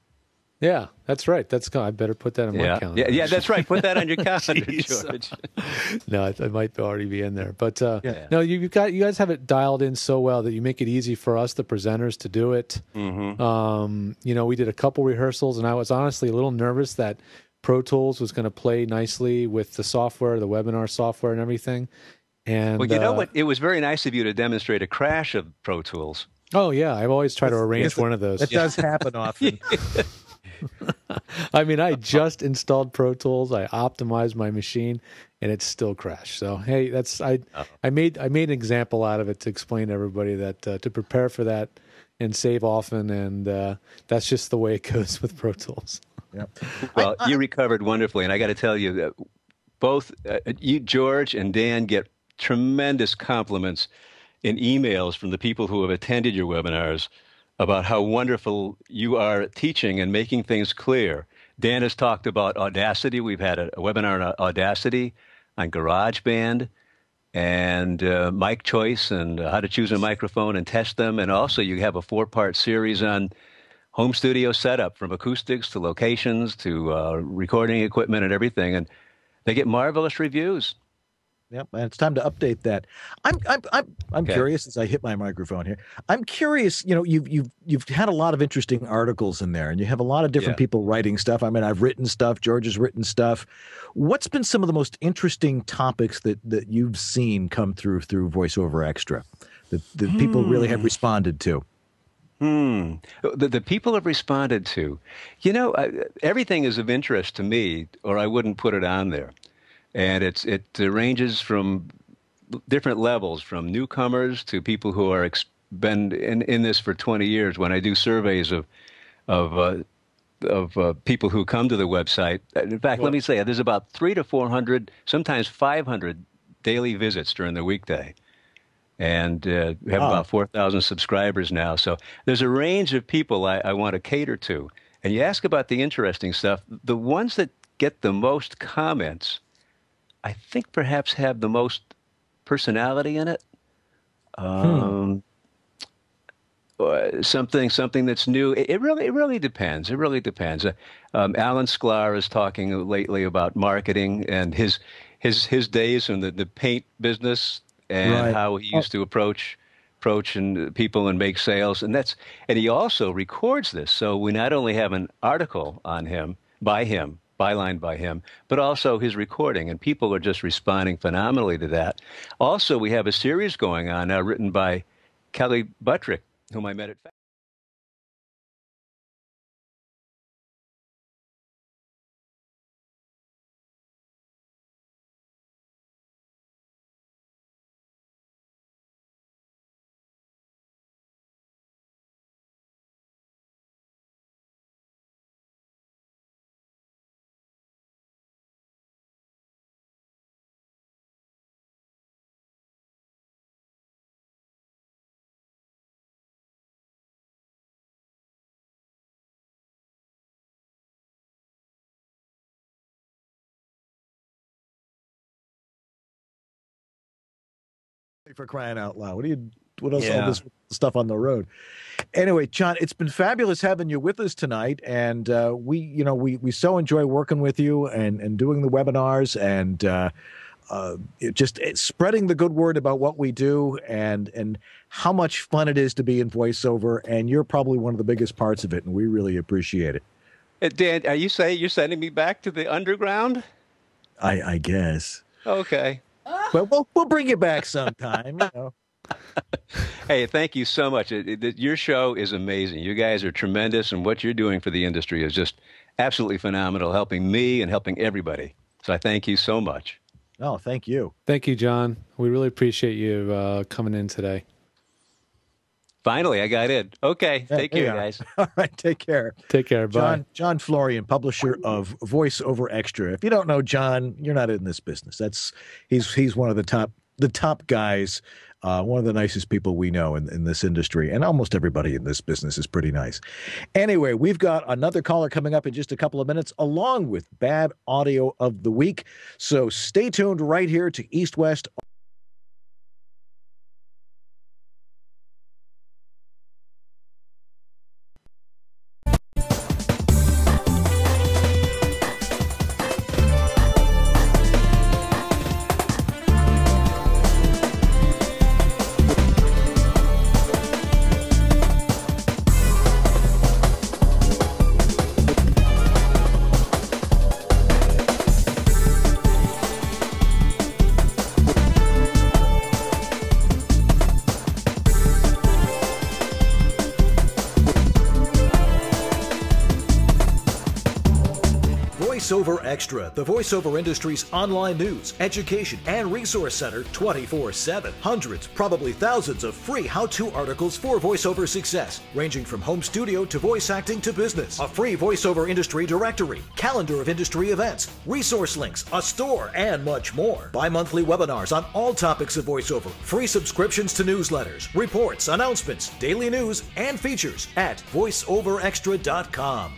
Yeah, that's right. I better put that on my calendar. Yeah, that's right. Put that on your calendar, George. No, it might already be in there. But no, you guys have it dialed in so well that you make it easy for us, the presenters, to do it. Mm-hmm. We did a couple rehearsals, and I was honestly a little nervous that Pro Tools was going to play nicely with the software, the webinar software, and everything. And well, you know what? It was very nice of you to demonstrate a crash of Pro Tools. Oh yeah, I've always tried to arrange one of those. It does happen often. I mean, I just installed Pro Tools. I optimized my machine, and it still crashed. So hey, I made an example out of it to explain to everybody that to prepare for that and save often, and that's just the way it goes with Pro Tools. Yep. Well, you recovered wonderfully, and I got to tell you, both you, George, and Dan get tremendous compliments in emails from the people who have attended your webinars about how wonderful you are at teaching and making things clear. Dan has talked about Audacity. We've had a webinar on Audacity, on GarageBand, and mic choice and how to choose a microphone and test them. And also you have a 4-part series on home studio setup, from acoustics to locations to recording equipment and everything. And they get marvelous reviews. Yep, and it's time to update that. I'm curious as I hit my microphone here. I'm curious. You've had a lot of interesting articles in there, and you have a lot of different people writing stuff. I mean, I've written stuff. George has written stuff. What's been some of the most interesting topics that you've seen come through VoiceOver Extra that people really have responded to? The people have responded to. Everything is of interest to me, or I wouldn't put it on there. And it ranges from different levels, from newcomers to people who are been in this for 20 years. When I do surveys of people who come to the website, in fact, let me say there's about 300 to 400, sometimes 500 daily visits during the weekday, and we have about 4,000 subscribers now. So there's a range of people I want to cater to. And you ask about the interesting stuff. The ones that get the most comments, I think perhaps have the most personality in it. Something that's new. It really depends. It really depends. Alan Sklar is talking lately about marketing and his days in the paint business and how he used to approach and people and make sales. And he also records this. So we not only have an article on him, byline by him, but also his recording, and people are just responding phenomenally to that. Also, we have a series going on now written by Kelly Buttrick, whom I met at For crying out loud. What else? All this stuff on the road. Anyway, John, it's been fabulous having you with us tonight, and we so enjoy working with you and doing the webinars and spreading the good word about what we do and how much fun it is to be in voiceover. And you're probably one of the biggest parts of it, and we really appreciate it. Dan, are you saying you're sending me back to the underground? I guess. Okay. But we'll bring you back sometime. You know. Hey, thank you so much. Your show is amazing. You guys are tremendous, and what you're doing for the industry is just absolutely phenomenal, helping me and helping everybody. So I thank you so much. Oh, thank you. Thank you, John. We really appreciate you coming in today. Finally, I got in. Okay, Yeah, take care, guys. All right, take care. Take care. Bye. John Florian, publisher of Voice Over Extra. If you don't know John, you're not in this business. He's one of the top guys, one of the nicest people we know in this industry, and almost everybody in this business is pretty nice. Anyway, we've got another caller coming up in just a couple of minutes, along with bad audio of the week. So stay tuned right here to East West. VoiceOver Extra, the voiceover industry's online news, education, and resource center 24/7. Hundreds, probably thousands of free how-to articles for voiceover success, ranging from home studio to voice acting to business. A free voiceover industry directory, calendar of industry events, resource links, a store, and much more. Bi-monthly webinars on all topics of voiceover, free subscriptions to newsletters, reports, announcements, daily news, and features at voiceoverextra.com.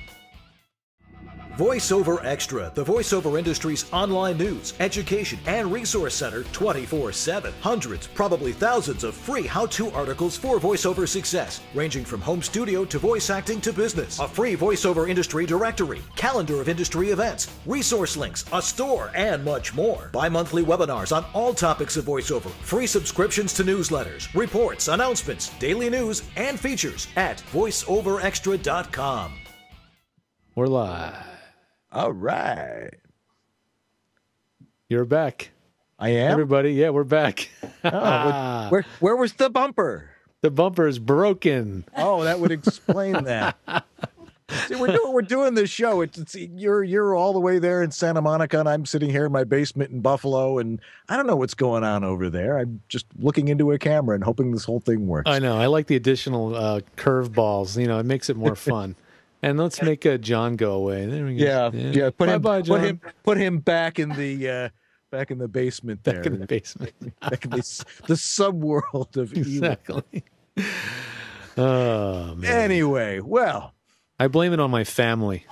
VoiceOver Extra, the voiceover industry's online news, education, and resource center 24/7. Hundreds, probably thousands of free how-to articles for voiceover success, ranging from home studio to voice acting to business. A free voiceover industry directory, calendar of industry events, resource links, a store, and much more. Bi-monthly webinars on all topics of voiceover, free subscriptions to newsletters, reports, announcements, daily news, and features at voiceoverextra.com. We're live. All right. You're back. I am? Everybody, yeah, we're back. Oh, where was the bumper? The bumper is broken. Oh, that would explain that. See, we're doing this show. You're all the way there in Santa Monica, and I'm sitting here in my basement in Buffalo, and I don't know what's going on over there. I'm just looking into a camera and hoping this whole thing works. I know. I like the additional curveballs. You know, it makes it more fun. And let's make John go away. There we go. Yeah. Put him back in the basement there. Back in the basement. Back in the subworld of evil. Exactly. Oh man. Anyway, well, I blame it on my family.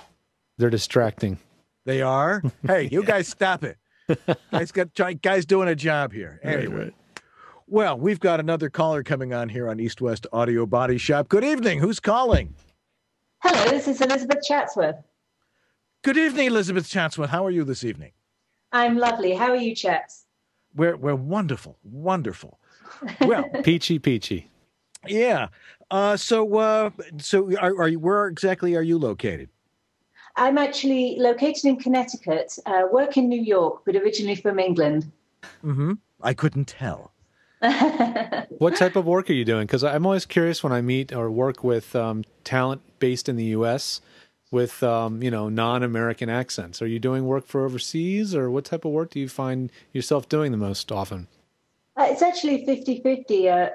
They're distracting. They are. Hey, you guys, stop it. Guys doing a job here. Anyway. Right. Well, we've got another caller coming on here on East West Audio Body Shop. Good evening. Who's calling? Hello, this is Elizabeth Chatsworth. Good evening, Elizabeth Chatsworth. How are you this evening? I'm lovely. How are you, chaps? We're wonderful, wonderful. Well, peachy. Yeah. So are you? Where exactly are you located? I'm actually located in Connecticut. Work in New York, but originally from England. Mm-hmm. I couldn't tell. What type of work are you doing? Because I'm always curious when I meet or work with talent based in the U.S. with non-American accents. Are you doing work for overseas, or what type of work do you find yourself doing the most often? It's actually 50-50,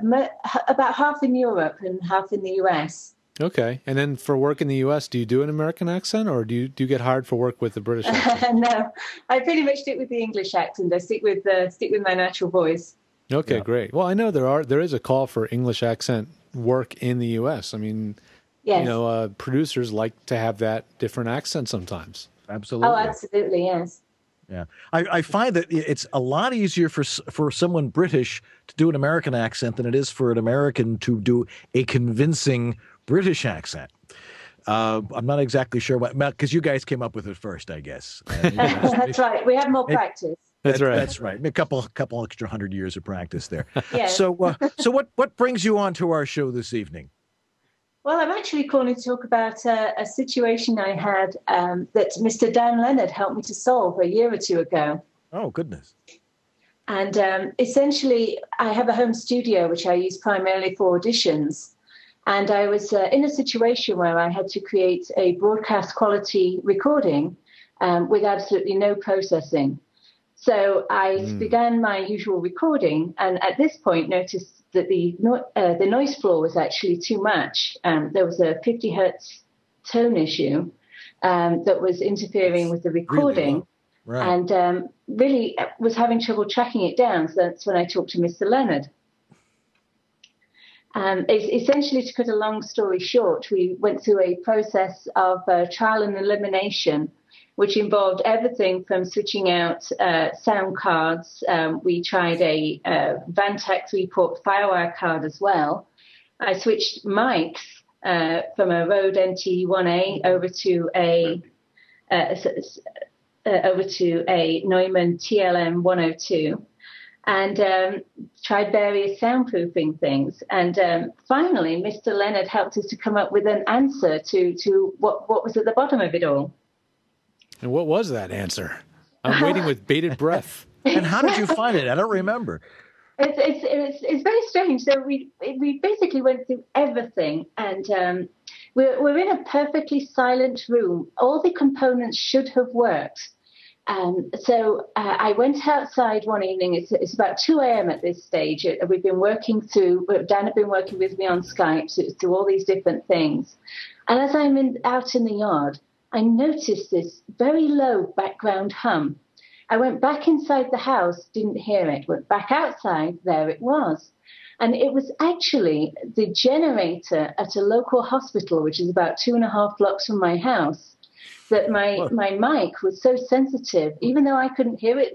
about half in Europe and half in the U.S. Okay. And then for work in the U.S., do you do an American accent, or do you get hired for work with the British accent? No, I pretty much stick with the English accent. I stick with my natural voice. Okay, Yeah. Great. Well, I know there is a call for English accent work in the U.S. I mean, Yes. Producers like to have that different accent sometimes. Absolutely. Oh, absolutely, yes. Yeah. I find that it's a lot easier for someone British to do an American accent than it is for an American to do a convincing British accent. I'm not exactly sure what, because you guys came up with it first, I guess. That's right. We have more practice. That's right. That's right. A couple extra 100 years of practice there. Yes. So what brings you on to our show this evening? Well, I'm actually calling to talk about a situation I had that Mr. Dan Leonard helped me to solve a year or two ago. Oh, goodness. And essentially, I have a home studio, which I use primarily for auditions. And I was in a situation where I had to create a broadcast quality recording with absolutely no processing. So I began my usual recording, and at this point noticed that the noise floor was actually too much. There was a 50 hertz tone issue that was interfering with the recording, really and really was having trouble tracking it down. So that's when I talked to Mr. Leonard. Essentially, to cut a long story short, we went through a process of trial and elimination, which involved everything from switching out sound cards. We tried a Vantech 3-port FireWire card as well. I switched mics from a Rode NT1A over to a Neumann TLM 102. And tried various soundproofing things. And finally, Mr. Leonard helped us to come up with an answer to what was at the bottom of it all. And what was that answer? I'm waiting with bated breath. And how did you find it? I don't remember. It's very strange. So we basically went through everything, and we're in a perfectly silent room. All the components should have worked. So I went outside one evening. It's about 2 a.m. at this stage. We've been working through, Dan had been working with me on Skype through all these different things. And as I'm out in the yard, I noticed this very low background hum. I went back inside the house, didn't hear it. Went back outside, there it was. And it was actually the generator at a local hospital, which is about 2.5 blocks from my house, that my mic was so sensitive. Even though I couldn't hear it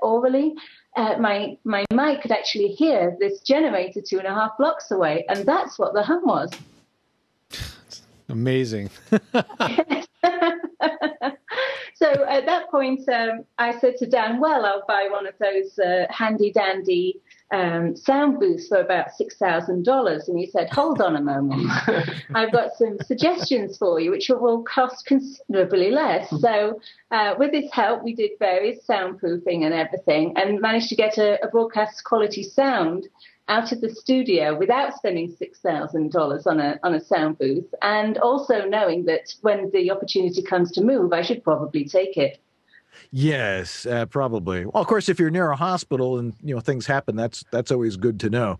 orally, my mic could actually hear this generator 2.5 blocks away. And that's what the hum was. Amazing. So at that point, I said to Dan, well, I'll buy one of those handy-dandy sound booths for about $6,000. And he said, hold on a moment. I've got some suggestions for you, which will cost considerably less. So with his help, we did various soundproofing and everything and managed to get a broadcast quality sound out of the studio without spending $6,000 on a sound booth, and also knowing that when the opportunity comes to move, I should probably take it. Yes, probably. Well, of course, if you're near a hospital and things happen, that's always good to know.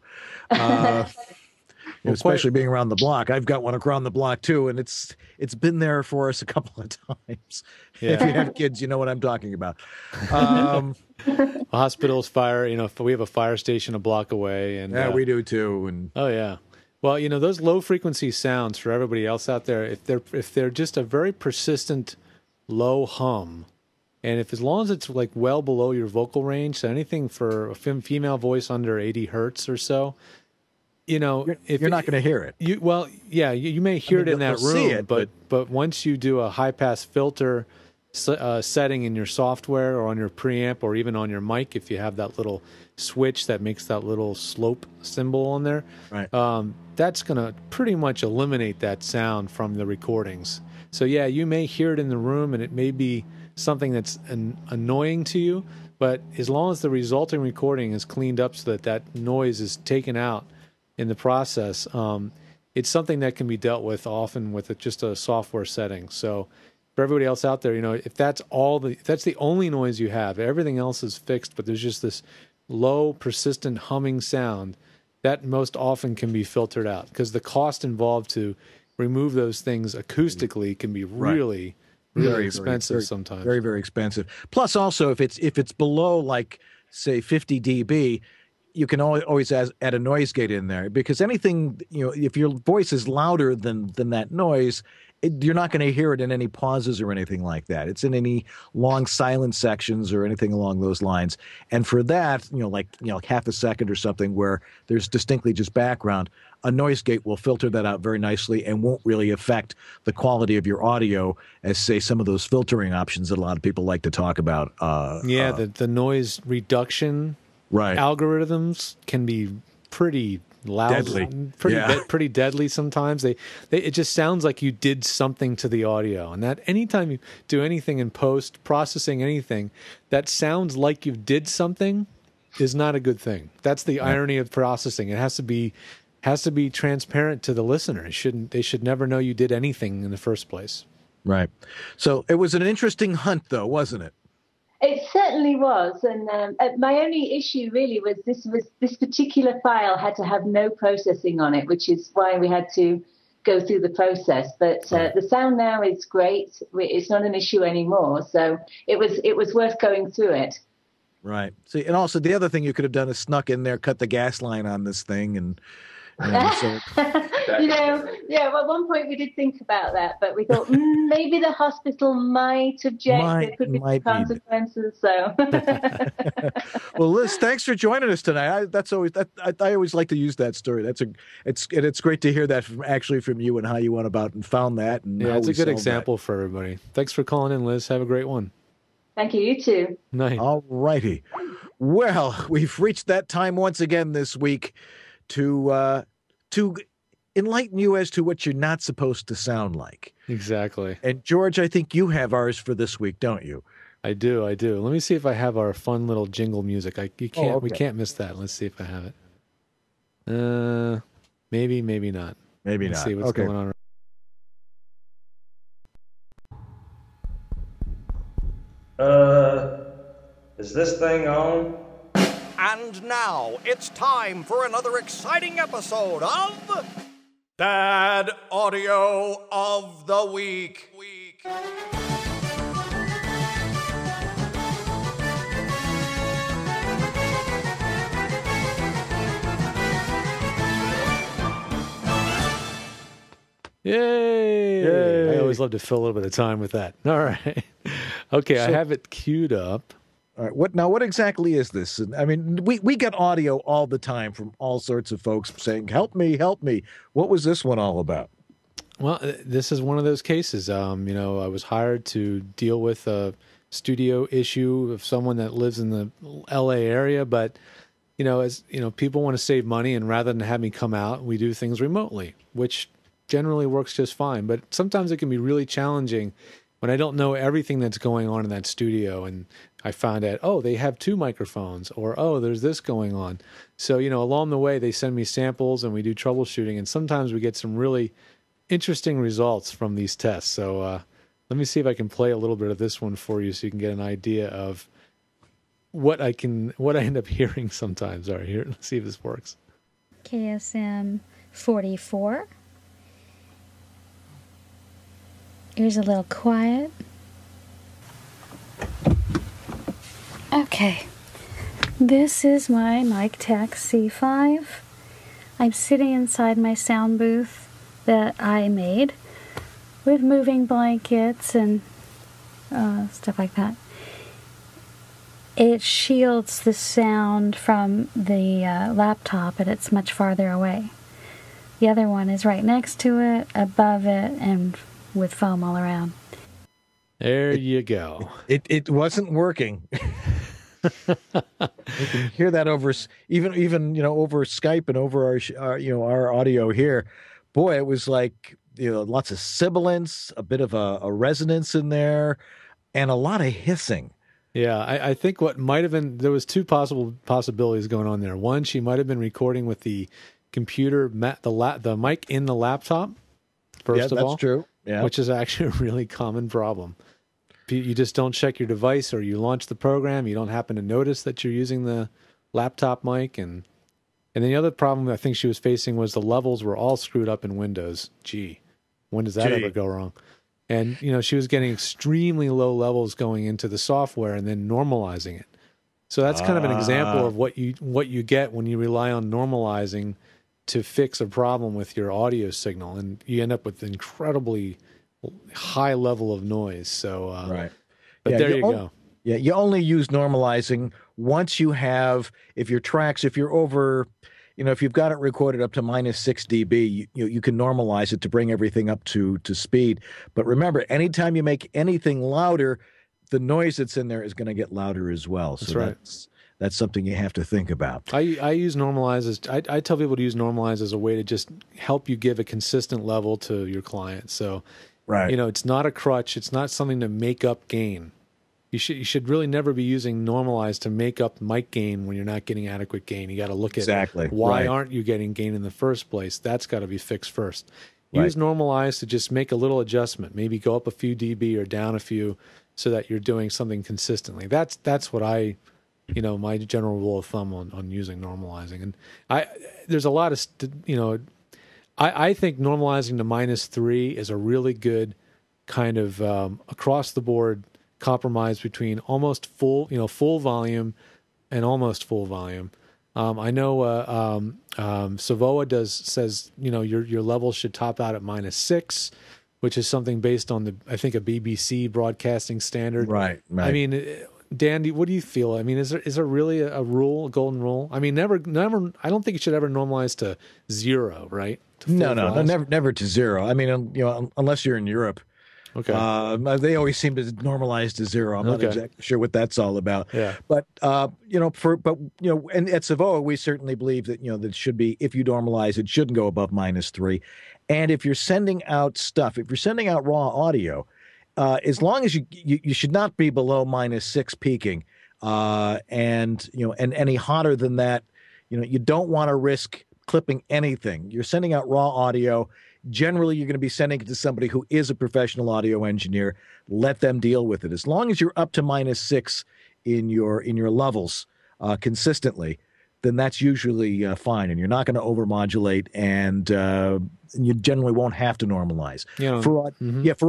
Especially being around the block. I've got one around the block too, and it's been there for us a couple of times. Yeah. If you have kids, you know what I'm talking about. Hospitals, fire. If we have a fire station a block away, and yeah, we do too. And oh yeah, well, those low frequency sounds for everybody else out there. If they're just a very persistent low hum, and as long as it's like well below your vocal range, so anything for a female voice under 80 hertz or so. If you're not going to hear it. You may hear it in that room, but once you do a high pass filter setting in your software or on your preamp or even on your mic, if you have that little switch that makes that little slope symbol on there, right. That's going to pretty much eliminate that sound from the recordings. So yeah, you may hear it in the room, and it may be something that's annoying to you, but as long as the resulting recording is cleaned up so that noise is taken out in the process, it's something that can be dealt with often with just a software setting. So for everybody else out there, if that's the only noise you have, everything else is fixed, but there's just this low, persistent humming sound, that most often can be filtered out, because the cost involved to remove those things acoustically can be really, really expensive sometimes. Very, very expensive. Plus, also, if it's below, like, say, 50 dB, you can always add a noise gate in there, because anything, if your voice is louder than that noise, you're not going to hear it in any pauses or anything like that. It's in any long silent sections or anything along those lines. And for that, like half a second or something where there's distinctly just background, a noise gate will filter that out very nicely and won't really affect the quality of your audio as, say, some of those filtering options that a lot of people like to talk about. The noise reduction algorithms can be pretty loud, Deadly. pretty deadly sometimes. It just sounds like you did something to the audio, and that anytime you do anything in post processing anything, that sounds like you did something is not a good thing. That's the irony of processing. It has to be transparent to the listener. They should never know you did anything in the first place. Right. So it was an interesting hunt, though, wasn't it? It certainly was, and my only issue really was this particular file had to have no processing on it, which is why we had to go through the process. But the sound now is great; it's not an issue anymore. So it was worth going through it. Right. See, and also the other thing you could have done is snuck in there, cut the gas line on this thing, and Well, at one point we did think about that, but we thought maybe the hospital might object. There could be consequences. So, well, Liz, thanks for joining us tonight. I always like to use that story. It's great to hear that from you and how you went about and found that. And it's a good example for everybody. Thanks for calling in, Liz. Have a great one. Thank you. You too. Night. All righty. Well, we've reached that time once again this week to enlighten you as to what you're not supposed to sound like. Exactly. And George, I think you have ours for this week, don't you? I do. Let me see if I have our fun little jingle music. We can't miss that. Let's see if I have it. Maybe not. Maybe Let's not. See what's going on. Is this thing on? And now it's time for another exciting episode of Bad Audio of the Week. Yay! I always love to fill a little bit of time with that. All right. Okay, I have it queued up. All right. What exactly is this? I mean, we get audio all the time from all sorts of folks saying, help me. What was this one all about? Well, this is one of those cases. I was hired to deal with a studio issue of someone that lives in the LA area, but people want to save money, and rather than have me come out, we do things remotely, which generally works just fine. But sometimes it can be really challenging when I don't know everything that's going on in that studio, and I found out, they have 2 microphones, or, there's this going on. So, along the way, they send me samples and we do troubleshooting, and sometimes we get some really interesting results from these tests. So let me see if I can play a little bit of this one for you so you can get an idea of what I end up hearing sometimes. All right, here, let's see if this works. KSM 44. Here's a little quiet. Okay, this is my Mic Tech C5. I'm sitting inside my sound booth that I made with moving blankets and stuff like that. It shields the sound from the laptop, and it's much farther away. The other one is right next to it, above it, and with foam all around. There you go. It wasn't working. You can hear that over even over Skype and over our audio here. Boy, it was like lots of sibilance, a bit of a resonance in there, and a lot of hissing. Yeah, I think what might have been, there was 2 possibilities going on there. One, she might have been recording with the computer, the mic in the laptop. First of all, that's true. Yeah, which is actually a really common problem. You just don't check your device, or you launch the program, you don't happen to notice that you're using the laptop mic, and then the other problem I think she was facing was the levels were all screwed up in Windows. Gee, when does that ever go wrong? And she was getting extremely low levels going into the software and then normalizing it. So that's kind of an example of what you get when you rely on normalizing to fix a problem with your audio signal, and you end up with incredibly high level of noise. So right. But there you go. Yeah, you only use normalizing once you have, if you're over, if you've got it recorded up to -6 dB, you can normalize it to bring everything up to speed. But remember, anytime you make anything louder, the noise that's in there is going to get louder as well. So that's right. that's something you have to think about. I use Normalize as I tell people to use Normalize as a way to just help you give a consistent level to your client. So, right. It's not a crutch. It's not something to make up gain. You should really never be using Normalize to make up mic gain when you're not getting adequate gain. You got to look at why aren't you getting gain in the first place. That's got to be fixed first. Use Normalize to just make a little adjustment. Maybe go up a few dB or down a few, so that you're doing something consistently. That's what my general rule of thumb on using normalizing. And there's a lot of, I think normalizing to -3 is a really good kind of across the board compromise between almost full volume and almost full volume. I know Savoa says your levels should top out at -6, which is something based on I think a BBC broadcasting standard. Right. I mean, Dan, what do you feel? I mean, is there really a rule, a golden rule? I mean, never. I don't think you should ever normalize to 0, right? No, never to 0. I mean, unless you're in Europe. Okay. They always seem to normalize to 0. I'm not exactly sure what that's all about. Yeah. But and at Savoa, we certainly believe that that it should be, if you normalize, it shouldn't go above -3. And if you're sending out stuff, if you're sending out raw audio, as long as you should not be below -6 peaking, and any hotter than that, you don't want to risk clipping anything. You're sending out raw audio. Generally, you're going to be sending it to somebody who is a professional audio engineer. Let them deal with it. As long as you're up to -6 in your levels consistently, then that's usually fine, and you're not going to overmodulate, and you generally won't have to normalize. For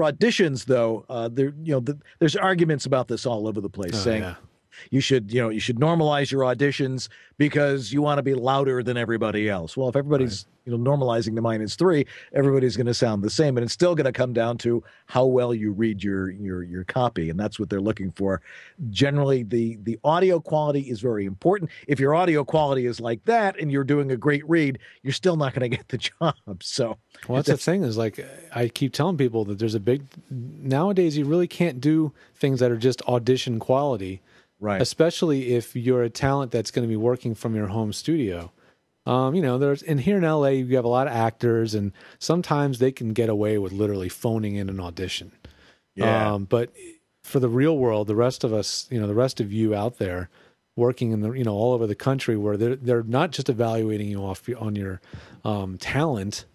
auditions, though, there's arguments about this all over the place, saying you should normalize your auditions because you want to be louder than everybody else. Well, if everybody's normalizing to -3, everybody's going to sound the same, and it's still going to come down to how well you read your copy, and that's what they're looking for. Generally, the audio quality is very important. If your audio quality is like that and you're doing a great read, you're still not going to get the job. So, well, that's the thing is, like, I keep telling people that there's nowadays you really can't do things that are just audition quality. Right. Especially if you're a talent that's going to be working from your home studio. There's here in LA, you have a lot of actors, and sometimes they can get away with literally phoning in an audition. Yeah. But for the real world, the rest of us, the rest of you out there working in all over the country, where they're not just evaluating you on your talent,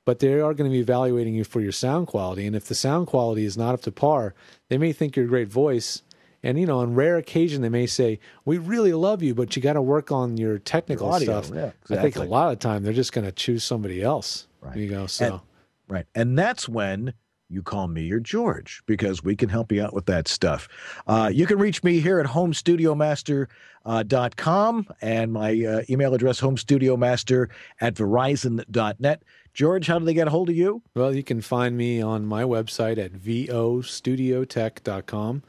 but they are going to be evaluating you for your sound quality. And if the sound quality is not up to par, they may think you're a great voice. And, on rare occasion, they may say, we really love you, but you got to work on your technical stuff. Yeah, exactly. I think a lot of the time they're just going to choose somebody else. Right. And that's when you call me or George, because we can help you out with that stuff. You can reach me here at homestudiomaster.com, and my email address, homestudiomaster@verizon.net. George, how do they get a hold of you? Well, you can find me on my website at vostudiotech.com.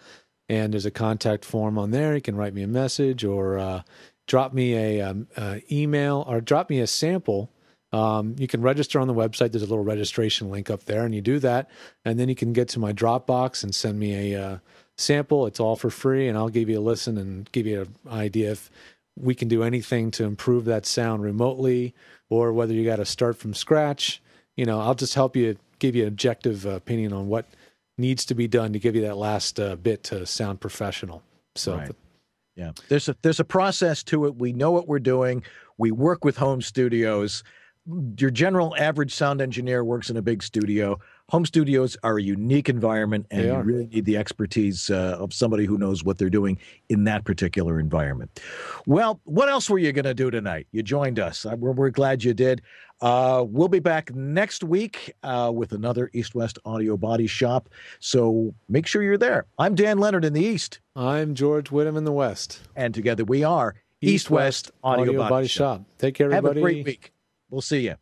And there's a contact form on there. You can write me a message or drop me a email or drop me a sample. You can register on the website. There's a little registration link up there, and you do that. And then you can get to my Dropbox and send me a sample. It's all for free, and I'll give you a listen and give you an idea if we can do anything to improve that sound remotely or whether you got to start from scratch. I'll just help you, give you an objective opinion on what needs to be done to give you that last bit to sound professional. So, yeah, there's a process to it. We know what we're doing. We work with home studios. Your general average sound engineer works in a big studio. Home studios are a unique environment, and you really need the expertise of somebody who knows what they're doing in that particular environment. Well, what else were you going to do tonight? You joined us. We're glad you did. We'll be back next week with another East-West Audio Body Shop, so make sure you're there. I'm Dan Leonard in the East. I'm George Whittam in the West. And together we are East-West Audio Body Shop. Take care, everybody. Have a great week. We'll see you.